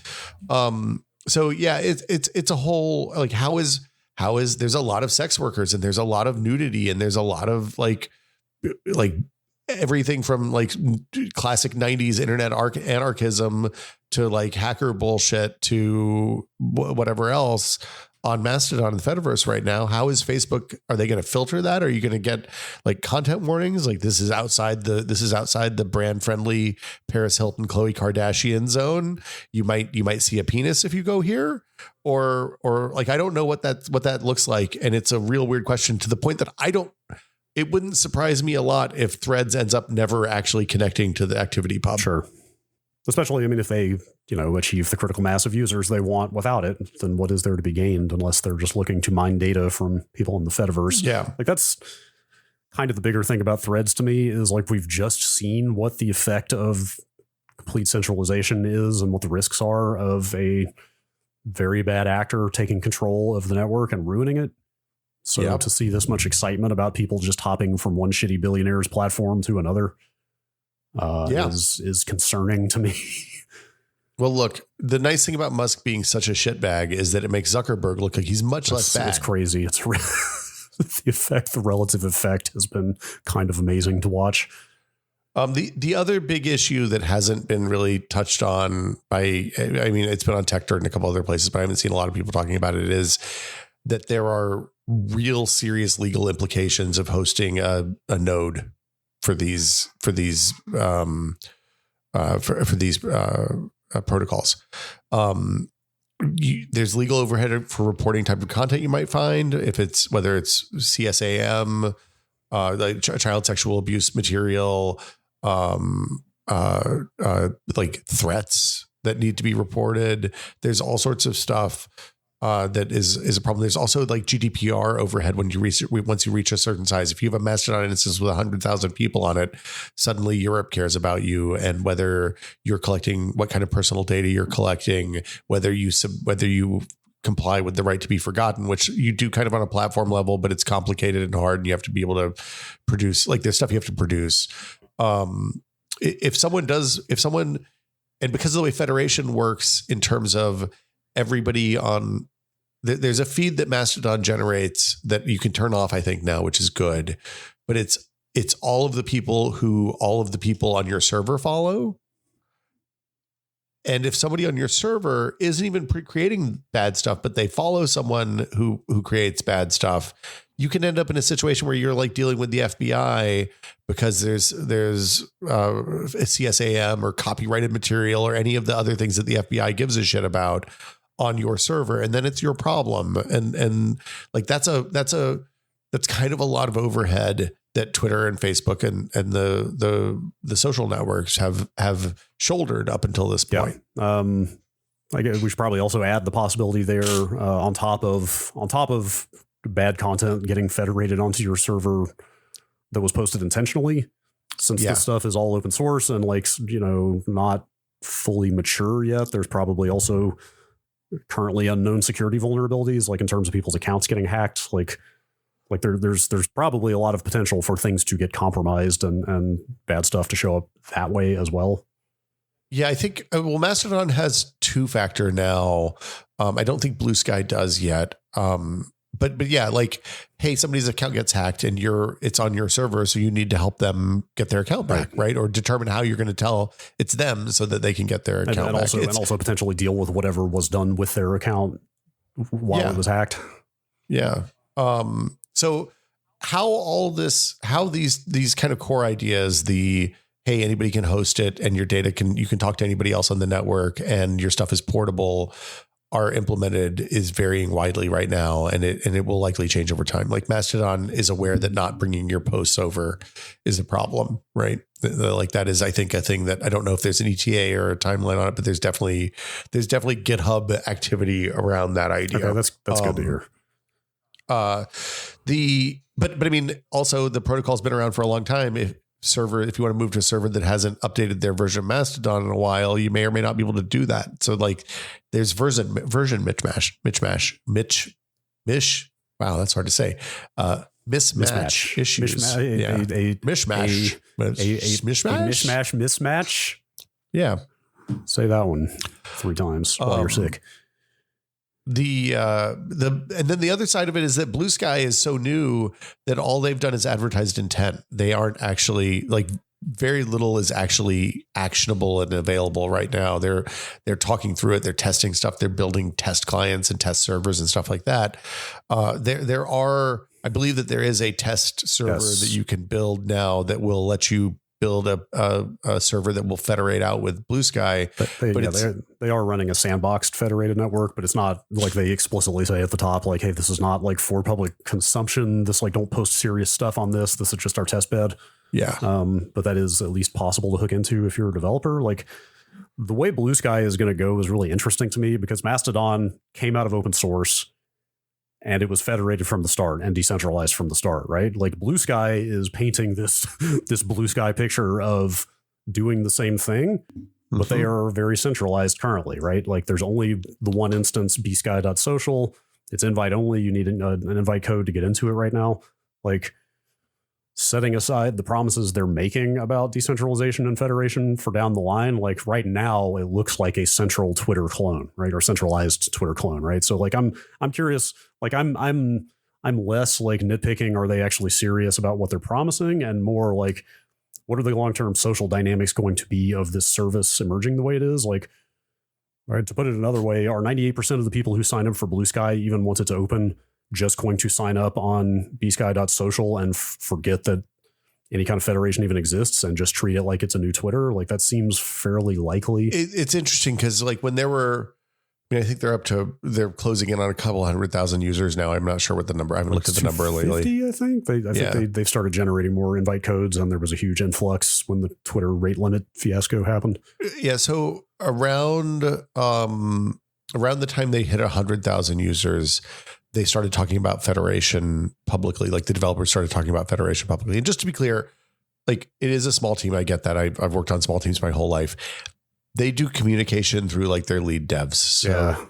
So yeah, it's a whole, like, how is there's a lot of sex workers, and there's a lot of nudity, and there's a lot of like everything from like classic 90s internet anarchism to like hacker bullshit to whatever else on Mastodon and the Fediverse right now. How is Facebook? Are they going to filter that? Are you going to get like content warnings? Like, this is outside the brand friendly Paris Hilton, Khloe Kardashian zone. You might see a penis if you go here, or like, I don't know what that looks like. And it's a real weird question, to the point that it wouldn't surprise me a lot if Threads ends up never actually connecting to the activity pub. Sure. Especially, I mean, if they, achieve the critical mass of users they want without it, then what is there to be gained, unless they're just looking to mine data from people in the Fediverse? Yeah. Like, that's kind of the bigger thing about Threads to me, is like, we've just seen what the effect of complete centralization is and what the risks are of a very bad actor taking control of the network and ruining it. So to see this much excitement about people just hopping from one shitty billionaire's platform to another is concerning to me. Well, look, the nice thing about Musk being such a shitbag is that it makes Zuckerberg look like he's much less bad. It's crazy. It's the relative effect has been kind of amazing to watch. The other big issue that hasn't been really touched on it's been on Tech Dirt and a couple other places, but I haven't seen a lot of people talking about it, is that there are real serious legal implications of hosting a node for these protocols. There's legal overhead for reporting type of content you might find, whether it's CSAM, like child sexual abuse material, like threats that need to be reported. There's all sorts of stuff that is a problem. There's also like GDPR overhead once you reach a certain size. If you have a Mastodon instance with 100,000 people on it, suddenly Europe cares about you, and whether you're collecting, what kind of personal data you're collecting, whether you comply with the right to be forgotten, which you do kind of on a platform level, but it's complicated and hard, and you have to be able to produce, like, there's stuff you have to produce. If someone, and because of the way Federation works in terms of everybody on, there's a feed that Mastodon generates that you can turn off, I think now, which is good, but it's all of the people on your server follow. And if somebody on your server isn't even creating bad stuff, but they follow someone who creates bad stuff, you can end up in a situation where you're like dealing with the FBI because there's a CSAM or copyrighted material or any of the other things that the FBI gives a shit about on your server, and then it's your problem. And like that's kind of a lot of overhead that Twitter and Facebook and the social networks have shouldered up until this point. I guess we should probably also add the possibility there on top of bad content getting federated onto your server that was posted intentionally, since this stuff is all open source and not fully mature yet. There's probably also currently unknown security vulnerabilities, like in terms of people's accounts getting hacked. Like there's probably a lot of potential for things to get compromised and bad stuff to show up that way as well. Yeah, I think, Mastodon has two-factor now. I don't think Blue Sky does yet. But yeah, like, hey, somebody's account gets hacked and it's on your server, so you need to help them get their account back, right? Or determine how you're going to tell it's them so that they can get their account back. And also potentially deal with whatever was done with their account while it was hacked. Yeah. So how these kind of core ideas, hey, anybody can host it and your data you can talk to anybody else on the network and your stuff is portable, are implemented is varying widely right now, and it will likely change over time. Like Mastodon is aware that not bringing your posts over is a problem, right? Like that is, I think, a thing that I don't know if there's an ETA or a timeline on it, but there's definitely GitHub activity around that idea. Okay, that's good to hear. But I mean, also the protocol's been around for a long time. If you want to move to a server that hasn't updated their version of Mastodon in a while, you may or may not be able to do that. So like there's version mismatch. Wow, that's hard to say. Mismatch issues. Mishmash. Mismatch. Yeah. Say that one 3 times while you're sick. And then the other side of it is that Blue Sky is so new that all they've done is advertised intent. They aren't actually, like, very little is actually actionable and available right now. They're talking through it. They're testing stuff. They're building test clients and test servers and stuff like that. I believe that there is a test server that you can build now that will let you build a server that will federate out with Blue Sky. But they are running a sandboxed federated network, but it's not like they explicitly say at the top, like, hey, this is not like for public consumption. This, like, don't post serious stuff on this. This is just our test bed. Yeah. But that is at least possible to hook into if you're a developer. Like, the way Blue Sky is going to go is really interesting to me because Mastodon came out of open source and it was federated from the start and decentralized from the start, right? Like, Blue Sky is painting this Blue Sky picture of doing the same thing, but they are very centralized currently, right? Like, there's only the one instance, bsky.social. It's invite only. You need an invite code to get into it right now. Like, setting aside the promises they're making about decentralization and federation for down the line, like, right now it looks like a central Twitter clone, right? Or centralized Twitter clone, right? So, like, I'm curious, like, I'm less like nitpicking, are they actually serious about what they're promising, and more like, what are the long-term social dynamics going to be of this service emerging the way it is? Like, right, to put it another way, are 98% of the people who sign up for Blue Sky, even once it's open, just going to sign up on bsky.social and forget that any kind of federation even exists and just treat it like it's a new Twitter? Like, that seems fairly likely. It's interesting because, like, when there were, I think they're closing in on a couple 100,000 users now. I'm not sure what the number, I haven't looked at the number lately. I think they've started generating more invite codes, and there was a huge influx when the Twitter rate limit fiasco happened. Yeah. So around the time they hit 100,000 users, they started talking about federation publicly. Like, the developers started talking about federation publicly. And just to be clear, like, it is a small team. I get that. I've worked on small teams my whole life. They do communication through, like, their lead devs. So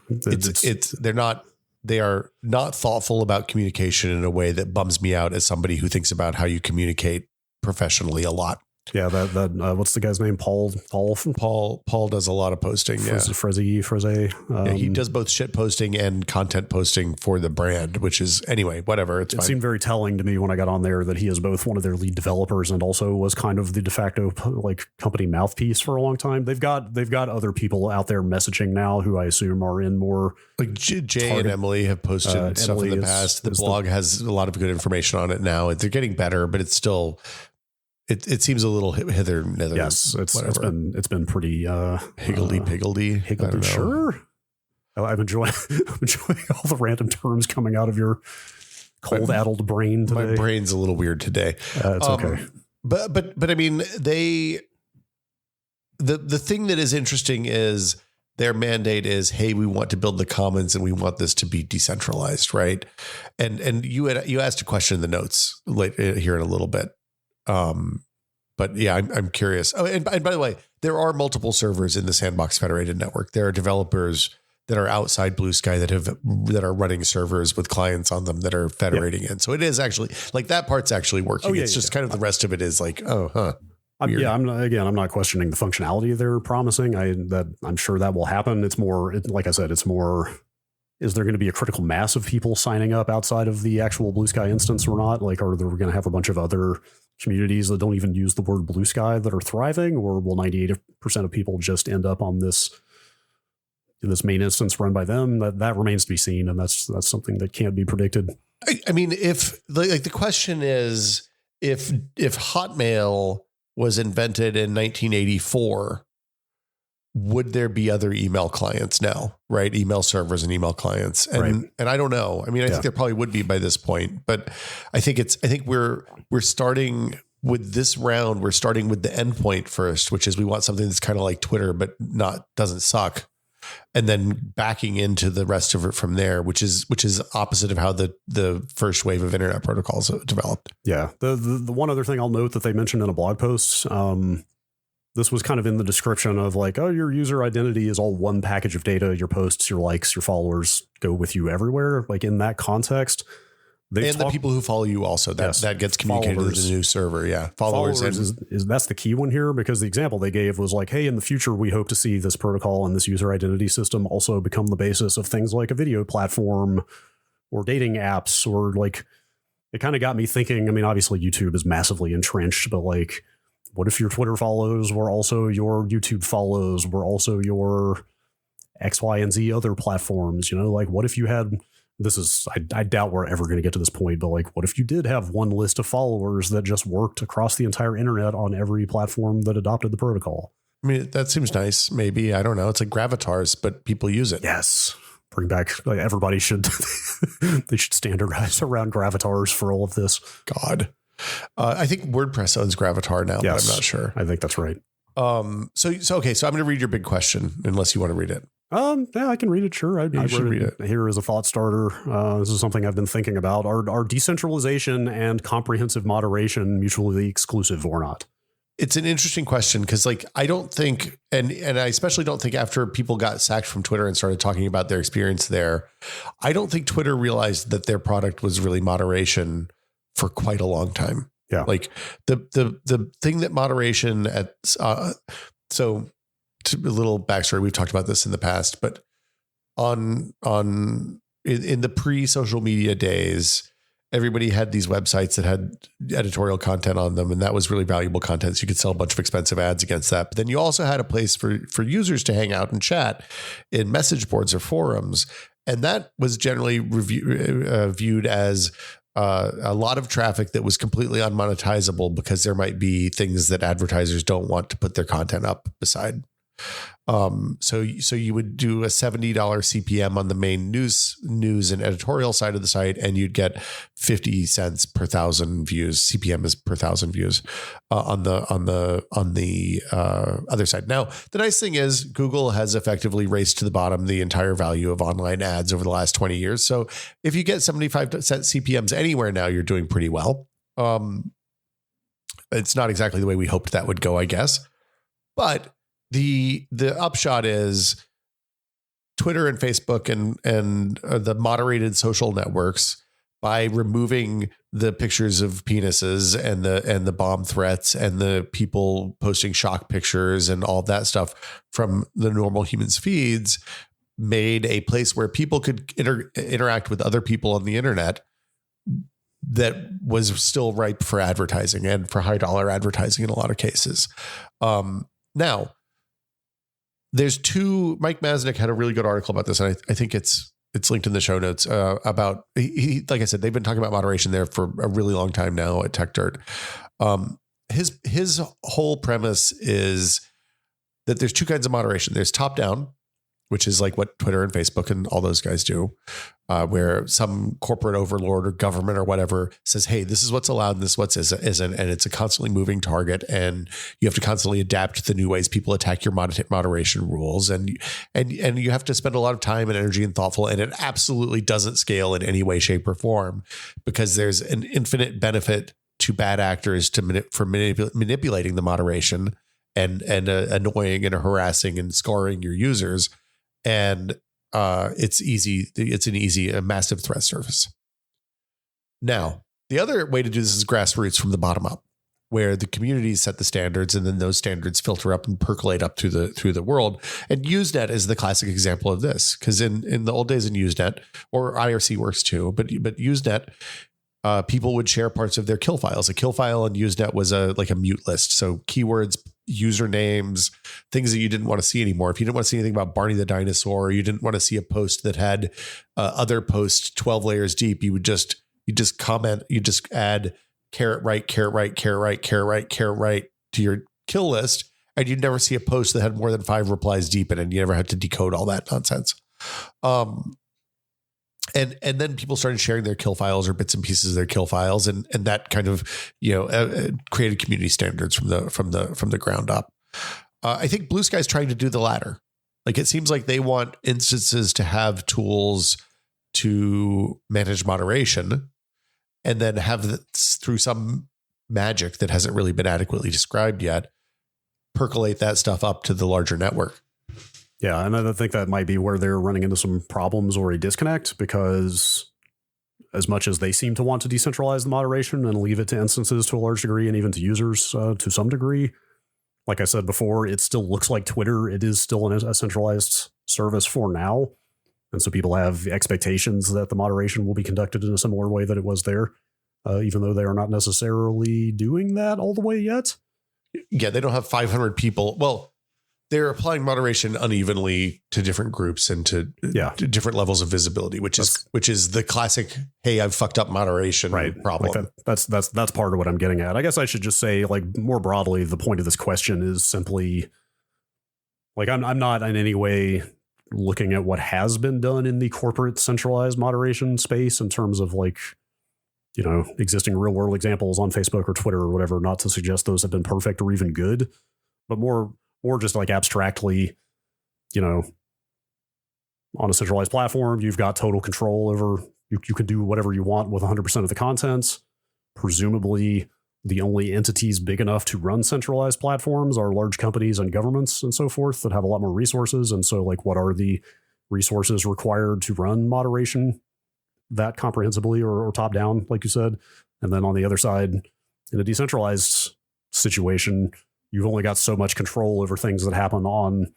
they are not thoughtful about communication in a way that bums me out as somebody who thinks about how you communicate professionally a lot. Yeah, that what's the guy's name? Paul does a lot of posting. Freze. He does both shit posting and content posting for the brand, which is, anyway, whatever. It seemed very telling to me when I got on there that he is both one of their lead developers and also was kind of the de facto, like, company mouthpiece for a long time. They've got other people out there messaging now who I assume are in more, like, Jay and Emily have posted stuff in the past. The blog has a lot of good information on it now. They're getting better, but it's still. It seems a little hither and thither. Yes, it's been pretty higgledy-piggledy. Sure. I'm enjoying all the random terms coming out of your cold-addled brain today. My brain's a little weird today. It's okay. But I mean, the thing that is interesting is their mandate is, hey, we want to build the commons and we want this to be decentralized, right? And you asked a question in the notes here in a little bit. But yeah, I'm curious. Oh, and by the way, there are multiple servers in the Sandbox Federated Network. There are developers that are outside Blue Sky that are running servers with clients on them that are federating in. So it is actually, like, that part's actually working. It's just kind of the rest of it is like, I'm not questioning the functionality they're promising. I'm sure that will happen. It's more, like I said, it's more, is there going to be a critical mass of people signing up outside of the actual Blue Sky instance or not? Like, are they going to have a bunch of other communities that don't even use the word Blue Sky that are thriving, or will 98% of people just end up on this main instance run by them? That remains to be seen, and that's something that can't be predicted. I mean, if the question is, if Hotmail was invented in 1984, would there be other email clients now, right? Email servers and email clients. And I don't know. I mean, I think there probably would be by this point, but I think we're starting with this round. We're starting with the endpoint first, which is we want something that's kind of like Twitter, but doesn't suck. And then backing into the rest of it from there, which is opposite of how the first wave of internet protocols developed. Yeah. The one other thing I'll note that they mentioned in a blog post, this was kind of in the description of like, oh, your user identity is all one package of data. Your posts, your likes, your followers go with you everywhere. Like in that context, the people who follow you also that gets communicated to the new server. Yeah. Followers is that's the key one here, because the example they gave was like, hey, in the future, we hope to see this protocol and this user identity system also become the basis of things like a video platform or dating apps, or like, it kind of got me thinking. I mean, obviously YouTube is massively entrenched, but like, what if your Twitter follows were also your YouTube follows, were also your X, Y, and Z other platforms? You know, like what if you had, I doubt we're ever going to get to this point, but like, what if you did have one list of followers that just worked across the entire internet on every platform that adopted the protocol? I mean, that seems nice. Maybe, I don't know. It's like Gravatars, but people use it. Yes. Bring back, like everybody should, they should standardize around Gravatars for all of this. God. I think WordPress owns Gravatar now, yes, but I'm not sure. I think that's right. So okay. So I'm going to read your big question, unless you want to read it. Yeah, I can read it. Sure. I should read it here as a thought starter. This is something I've been thinking about. Are decentralization and comprehensive moderation mutually exclusive or not? It's an interesting question, because like, I don't think, and I especially don't think after people got sacked from Twitter and started talking about their experience there, I don't think Twitter realized that their product was really moderation for quite a long time. Yeah. Like the thing that moderation so to a little backstory, we've talked about this in the past, but in the pre-social media days, everybody had these websites that had editorial content on them, and that was really valuable content. So you could sell a bunch of expensive ads against that. But then you also had a place for users to hang out and chat in message boards or forums. And that was generally viewed as a lot of traffic that was completely unmonetizable, because there might be things that advertisers don't want to put their content up beside. So you would do a $70 CPM on the main news and editorial side of the site, and you'd get 50 cents per 1,000 views. CPM is per 1,000 views on the other side. Now, the nice thing is Google has effectively raced to the bottom the entire value of online ads over the last 20 years. So if you get 75 cent CPMs anywhere now, you're doing pretty well. It's not exactly the way we hoped that would go, I guess, but the upshot is Twitter and Facebook and the moderated social networks, by removing the pictures of penises and the bomb threats and the people posting shock pictures and all that stuff from the normal humans' feeds, made a place where people could interact with other people on the internet that was still ripe for advertising, and for high dollar advertising in a lot of cases. Now, there's Mike Masnick had a really good article about this, and I think it's linked in the show notes, about, like I said, they've been talking about moderation there for a really long time now at Tech Dirt. His whole premise is that there's two kinds of moderation. There's top down, which is like what Twitter and Facebook and all those guys do, where some corporate overlord or government or whatever says, hey, this is what's allowed and this is what isn't. And it's a constantly moving target, and you have to constantly adapt to the new ways people attack your moderation rules. And you have to spend a lot of time and energy and thoughtful, and it absolutely doesn't scale in any way, shape, or form, because there's an infinite benefit to bad actors for manipulating the moderation and annoying and harassing and scarring your users. And it's easy. It's a massive threat surface. Now, the other way to do this is grassroots, from the bottom up, where the communities set the standards, and then those standards filter up and percolate up through the world. And Usenet is the classic example of this, because in the old days in Usenet, or IRC works too, but Usenet, people would share parts of their kill files. A kill file in Usenet was like a mute list. So keywords, usernames, things that you didn't want to see anymore. If you didn't want to see anything about Barney the dinosaur, or you didn't want to see a post that had other posts 12 layers deep, you just comment, you just add !right to your kill list, and you'd never see a post that had more than 5 replies deep in it, and you never had to decode all that nonsense. And then people started sharing their kill files or bits and pieces of their kill files, and that kind of created community standards from the ground up. I think Blue Sky's trying to do the latter. Like, it seems like they want instances to have tools to manage moderation, and then have through some magic that hasn't really been adequately described yet, percolate that stuff up to the larger network. Yeah, and I think that might be where they're running into some problems or a disconnect, because as much as they seem to want to decentralize the moderation and leave it to instances to a large degree, and even to users to some degree, like I said before, it still looks like Twitter. It is still a centralized service for now. And so people have expectations that the moderation will be conducted in a similar way that it was there, even though they are not necessarily doing that all the way yet. Yeah, they don't have 500 people. Well, they're applying moderation unevenly to different groups and to different levels of visibility, which is the classic, hey, I've fucked up moderation problem. Like that's part of what I'm getting at. I guess I should just say, like, more broadly, the point of this question is simply, like, I'm not in any way looking at what has been done in the corporate centralized moderation space in terms of, like, existing real world examples on Facebook or Twitter or whatever, not to suggest those have been perfect or even good, but more just like abstractly, on a centralized platform, you've got total control over, you can do whatever you want with 100% of the contents. Presumably the only entities big enough to run centralized platforms are large companies and governments and so forth that have a lot more resources. And so, like, what are the resources required to run moderation that comprehensively or top down, like you said? And then on the other side, in a decentralized situation, you've only got so much control over things that happen on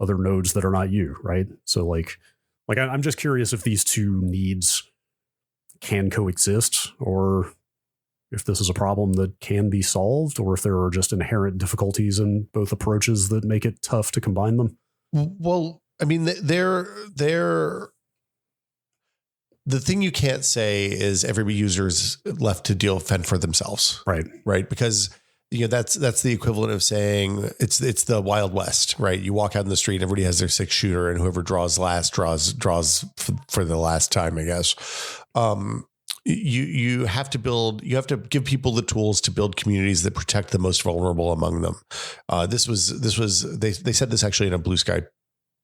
other nodes that are not you, right? So like I'm just curious if these two needs can coexist, or if this is a problem that can be solved, or if there are just inherent difficulties in both approaches that make it tough to combine them. Well, I mean, they're the thing you can't say is every user's left to fend for themselves. Right. Because that's the equivalent of saying it's the Wild West, right? You walk out in the street, and everybody has their 6-shooter, and whoever draws last draws for the last time, I guess. You have to give people the tools to build communities that protect the most vulnerable among them. They said this actually in a Blue Sky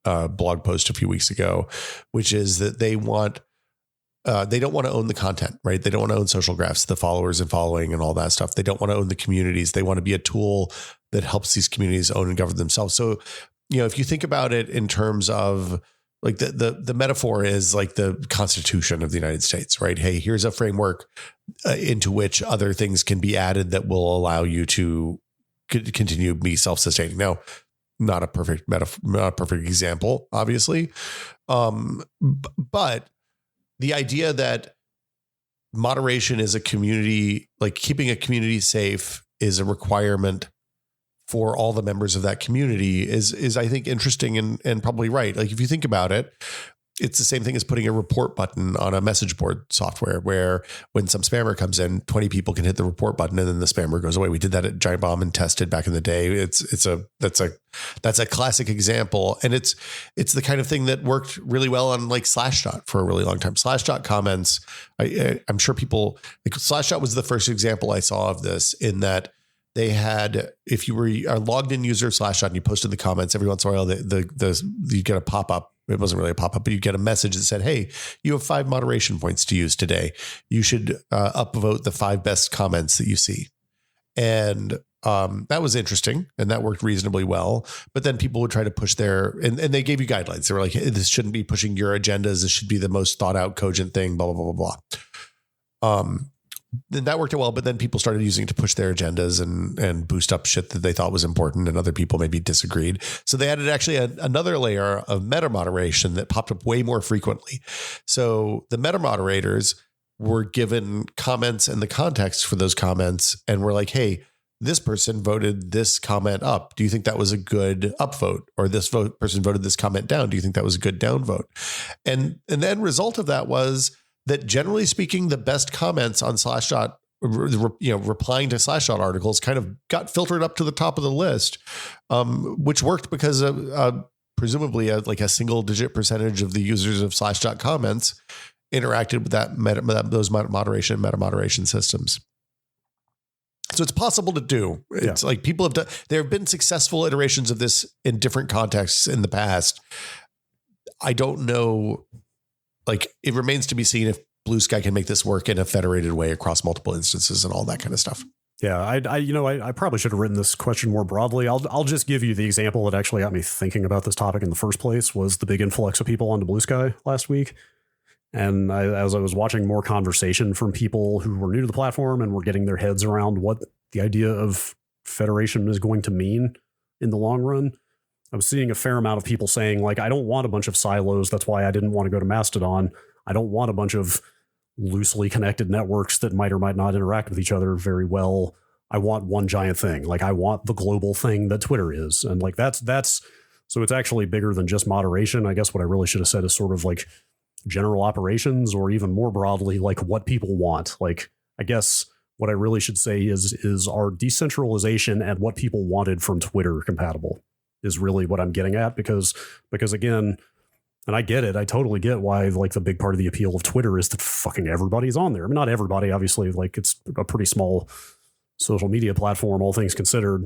blog post a few weeks ago, which is that they don't want to own the content, right? They don't want to own social graphs, the followers and following and all that stuff. They don't want to own the communities. They want to be a tool that helps these communities own and govern themselves. So, if you think about it in terms of, like, the metaphor is like the Constitution of the United States, right? Hey, here's a framework into which other things can be added that will allow you to continue to be self-sustaining. Now, not a perfect metaphor, not a perfect example, obviously. But the idea that moderation is a community, like keeping a community safe, is a requirement for all the members of that community is I think interesting and probably right. Like, if you think about it, it's the same thing as putting a report button on a message board software, where when some spammer comes in, 20 people can hit the report button and then the spammer goes away. We did that at Giant Bomb and tested back in the day. That's a classic example. And it's the kind of thing that worked really well on, like, Slashdot for a really long time. Slashdot comments, I'm sure people, like, Slashdot was the first example I saw of this, in that they had, if you were a logged in user of Slashdot and you posted the comments, every once in a while, you get a pop-up. It wasn't really a pop-up, but you get a message that said, hey, you have 5 moderation points to use today. You should upvote the 5 best comments that you see. And that was interesting, and that worked reasonably well. But then people would try to push and they gave you guidelines. They were like, hey, this shouldn't be pushing your agendas. This should be the most thought out, cogent thing, blah, blah, blah, blah, blah. Then that worked out well, but then people started using it to push their agendas and boost up shit that they thought was important, and other people maybe disagreed. So they added actually another layer of meta moderation that popped up way more frequently. So the meta moderators were given comments and the context for those comments, and were like, hey, this person voted this comment up. Do you think that was a good upvote? Or this person voted this comment down. Do you think that was a good downvote? And the end result of that was that, generally speaking, the best comments on Slashdot replying to Slashdot articles kind of got filtered up to the top of the list, which worked because presumably like a single digit percentage of the users of Slashdot comments interacted with those meta moderation systems. So it's possible to do. It's like people have done. There have been successful iterations of this in different contexts in the past. I don't know. Like, it remains to be seen if Blue Sky can make this work in a federated way across multiple instances and all that kind of stuff. Yeah, I probably should have written this question more broadly. I'll just give you the example that actually got me thinking about this topic in the first place was the big influx of people onto Blue Sky last week. And as I was watching more conversation from people who were new to the platform and were getting their heads around what the idea of federation is going to mean in the long run, I was seeing a fair amount of people saying, like, I don't want a bunch of silos. That's why I didn't want to go to Mastodon. I don't want a bunch of loosely connected networks that might or might not interact with each other very well. I want one giant thing. Like, I want the global thing that Twitter is. And like, that's, so it's actually bigger than just moderation. I guess what I really should have said is sort of like general operations, or even more broadly, like what people want. Like, I guess what I really should say is our decentralization and what people wanted from Twitter compatible is really what I'm getting at, because again, and I get it, I totally get why like the big part of the appeal of Twitter is that fucking everybody's on there. I mean, not everybody, obviously, like it's a pretty small social media platform, all things considered.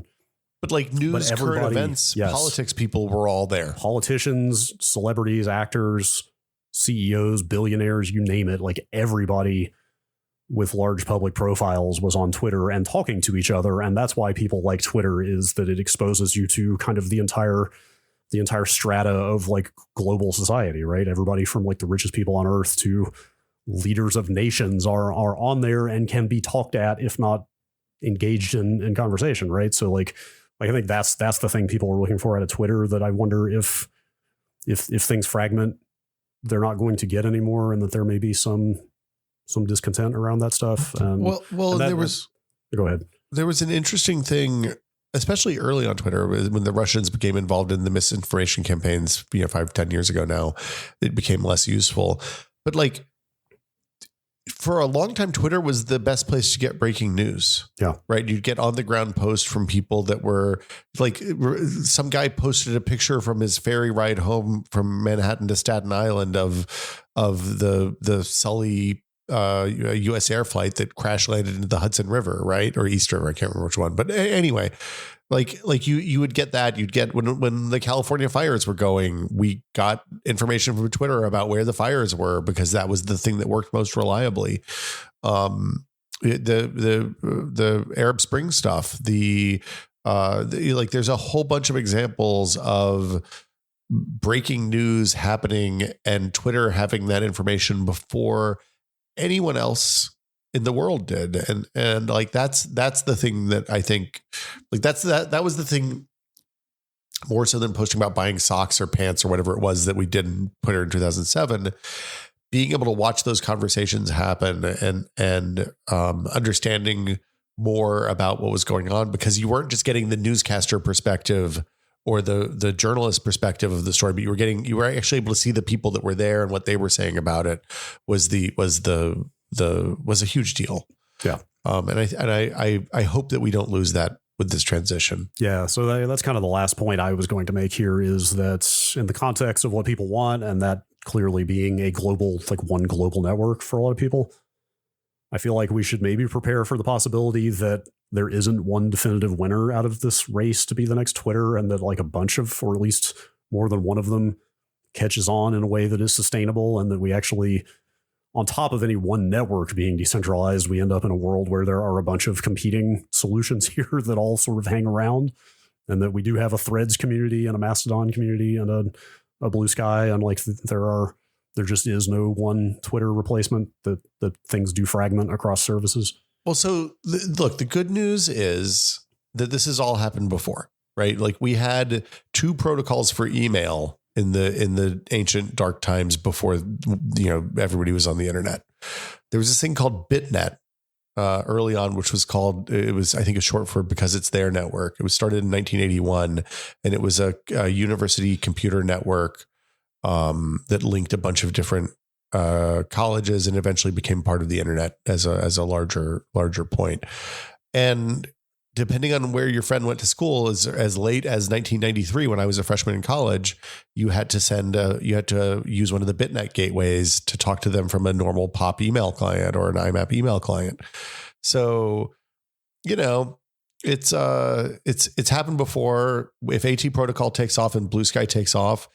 But like news, current events, politics people were all there. Politicians, celebrities, actors, CEOs, billionaires, you name it, like everybody with large public profiles was on Twitter and talking to each other. And that's why people like Twitter, is that it exposes you to kind of the entire strata of like global society, right? Everybody from like the richest people on earth to leaders of nations are on there and can be talked at, if not engaged in conversation, right? So like I think that's the thing people are looking for out of Twitter, that I wonder if things fragment, they're not going to get anymore, and that there may be some discontent around that stuff. Well, there was, go ahead. There was an interesting thing, especially early on Twitter, when the Russians became involved in the misinformation campaigns, 5-10 years ago now, it became less useful. But like, for a long time, Twitter was the best place to get breaking news. Yeah. Right. You'd get on the ground posts from people that were like, some guy posted a picture from his ferry ride home from Manhattan to Staten Island of the Sully US air flight that crash landed into the Hudson River, right? Or East River. I can't remember which one, but anyway, like you would get that. You'd get when the California fires were going, we got information from Twitter about where the fires were, because that was the thing that worked most reliably. The Arab Spring stuff, like there's a whole bunch of examples of breaking news happening and Twitter having that information before anyone else in the world did. And like, that's the thing that I think, like, that was the thing more so than posting about buying socks or pants or whatever it was that we did in Twitter in 2007, being able to watch those conversations happen and understanding more about what was going on, because you weren't just getting the newscaster perspective or the journalist perspective of the story, but you were actually able to see the people that were there, and what they were saying about it was a huge deal. Yeah. And I hope that we don't lose that with this transition. Yeah. So that's kind of the last point I was going to make here, is that in the context of what people want, and that clearly being a global, like one global network for a lot of people, I feel like we should maybe prepare for the possibility that there isn't one definitive winner out of this race to be the next Twitter, and that like a bunch of, or at least more than one of them, catches on in a way that is sustainable, and that we actually, on top of any one network being decentralized, we end up in a world where there are a bunch of competing solutions here that all sort of hang around, and that we do have a Threads community and a Mastodon community and a Blue Sky, and like there just is no one Twitter replacement, that things do fragment across services. Well, so look, the good news is that this has all happened before, right? Like, we had two protocols for email in the ancient dark times before, everybody was on the internet. There was this thing called BitNet early on, which was called, I think it's short for Because It's Their Network. It was started in 1981, and it was a university computer network that linked a bunch of different colleges, and eventually became part of the internet as a larger point. And depending on where your friend went to school, as late as 1993, when I was a freshman in college, you had to use one of the BitNet gateways to talk to them from a normal POP email client or an IMAP email client. So, it's happened before. If AT protocol takes off and Blue Sky takes off,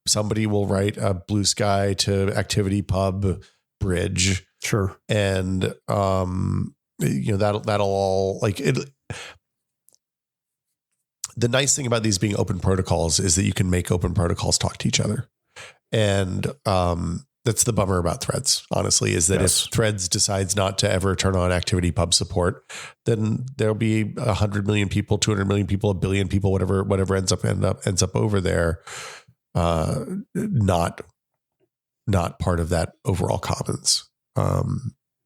somebody will write a Blue Sky to ActivityPub bridge. Sure. And, that'll all like it. The nice thing about these being open protocols is that you can make open protocols talk to each other. And, that's the bummer about Threads, honestly, is that if Threads decides not to ever turn on ActivityPub support, then there'll be 100 million people, 200 million people, 1 billion people, whatever ends up over there, not part of that overall commons.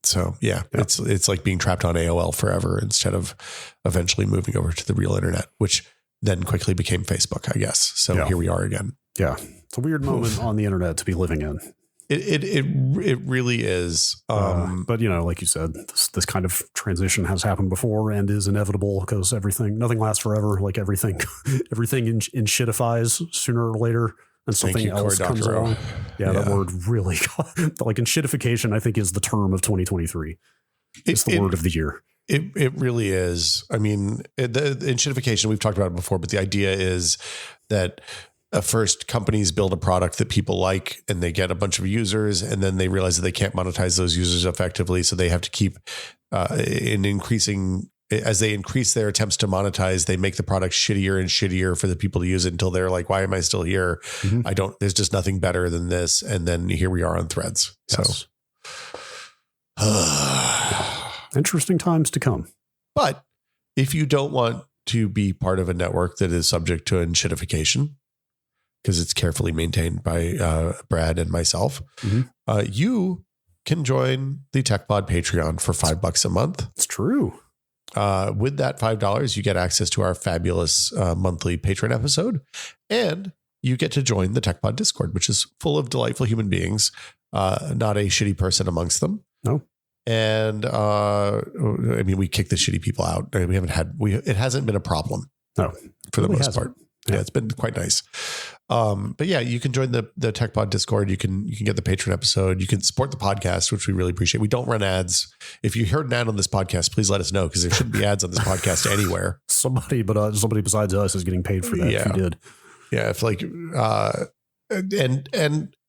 So yeah, it's like being trapped on AOL forever instead of eventually moving over to the real internet, which then quickly became Facebook, I guess. So here we are again. Yeah, it's a weird moment on the internet to be living in. It really is. But like you said, this kind of transition has happened before and is inevitable because nothing lasts forever. Like everything in shitifies sooner or later, and something else comes along. Yeah, that word really like in shitification, I think is the term of 2023. It's the word of the year. It really is. I mean, in shitification, we've talked about it before, but the idea is that first companies build a product that people like and they get a bunch of users, and then they realize that they can't monetize those users effectively. So they have to keep as they increase their attempts to monetize, they make the product shittier and shittier for the people to use it until they're like, why am I still here? Mm-hmm. There's just nothing better than this. And then here we are on Threads. Yes. So interesting times to come. But if you don't want to be part of a network that is subject to shitification, because it's carefully maintained by Brad and myself, you can join the TechPod Patreon for $5 a month. It's true. With that $5, you get access to our fabulous monthly Patreon episode, and you get to join the TechPod Discord, which is full of delightful human beings, not a shitty person amongst them. No. And I mean, we kick the shitty people out. I mean, it hasn't been a problem. No, for the most part. Yeah, it's been quite nice. But yeah, you can join the TechPod Discord. You can get the Patreon episode. You can support the podcast, which we really appreciate. We don't run ads. If you heard an ad on this podcast, please let us know, because there shouldn't be ads on this podcast anywhere. Somebody besides us is getting paid for that. Yeah. If you did. Yeah. If like,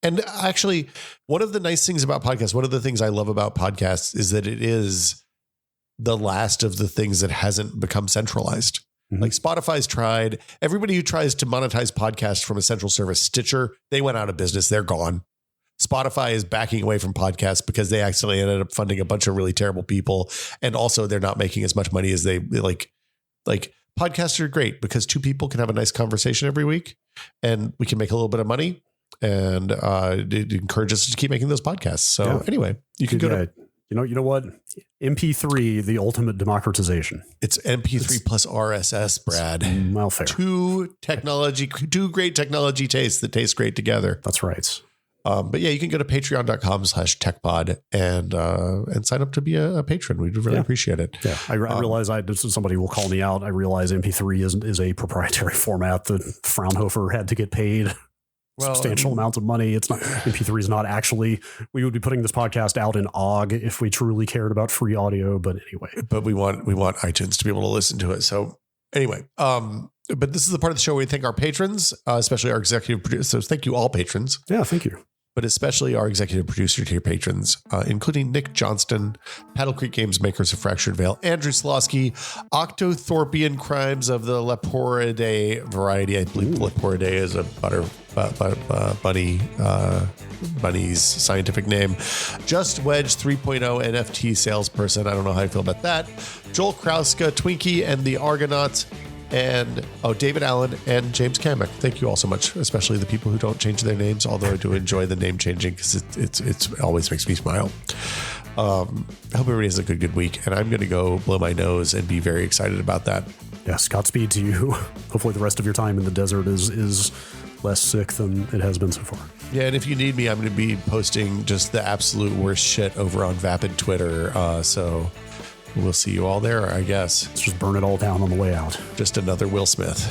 and actually one of the nice things about podcasts, one of the things I love about podcasts is that it is the last of the things that hasn't become centralized. Mm-hmm. Like Spotify's tried. Everybody who tries to monetize podcasts from a central service, Stitcher, they went out of business. They're gone. Spotify is backing away from podcasts because they actually ended up funding a bunch of really terrible people. And also they're not making as much money as they like podcasts are great because two people can have a nice conversation every week and we can make a little bit of money, and it encourages us to keep making those podcasts. So anyway, you can go to, you know what? MP3, the ultimate democratization. It's MP3 plus RSS, Brad. Well, fair. Two great technology tastes that taste great together. That's right. But yeah, you can go to patreon.com/techpod and sign up to be a patron. We'd really appreciate it. Yeah, I realize somebody will call me out. I realize MP3 is a proprietary format that Fraunhofer had to get paid substantial amounts of money. It's not, MP3 is not actually, we would be putting this podcast out in OGG if we truly cared about free audio. But anyway, but we want iTunes to be able to listen to it. So anyway, but this is the part of the show where we thank our patrons, especially our executive producers. So thank you all patrons. Yeah, thank you. But especially our executive producer tier patrons, including Nick Johnston, Paddle Creek Games makers of Fractured Veil, Andrew Slosky, Octothorpian Crimes of the Leporidae variety. I believe Leporidae is a bunny's scientific name. Just Wedge 3.0 NFT salesperson. I don't know how I feel about that. Joel Krauska, Twinkie, and the Argonauts. And David Allen and James Kamek. Thank you all so much, especially the people who don't change their names, although I do enjoy the name changing because it always makes me smile. I hope everybody has a good week, and I'm going to go blow my nose and be very excited about that. Yes, Godspeed to you. Hopefully the rest of your time in the desert is less sick than it has been so far. Yeah, and if you need me, I'm going to be posting just the absolute worst shit over on Vapid Twitter. So we'll see you all there, I guess. Let's just burn it all down on the way out. Just another Will Smith.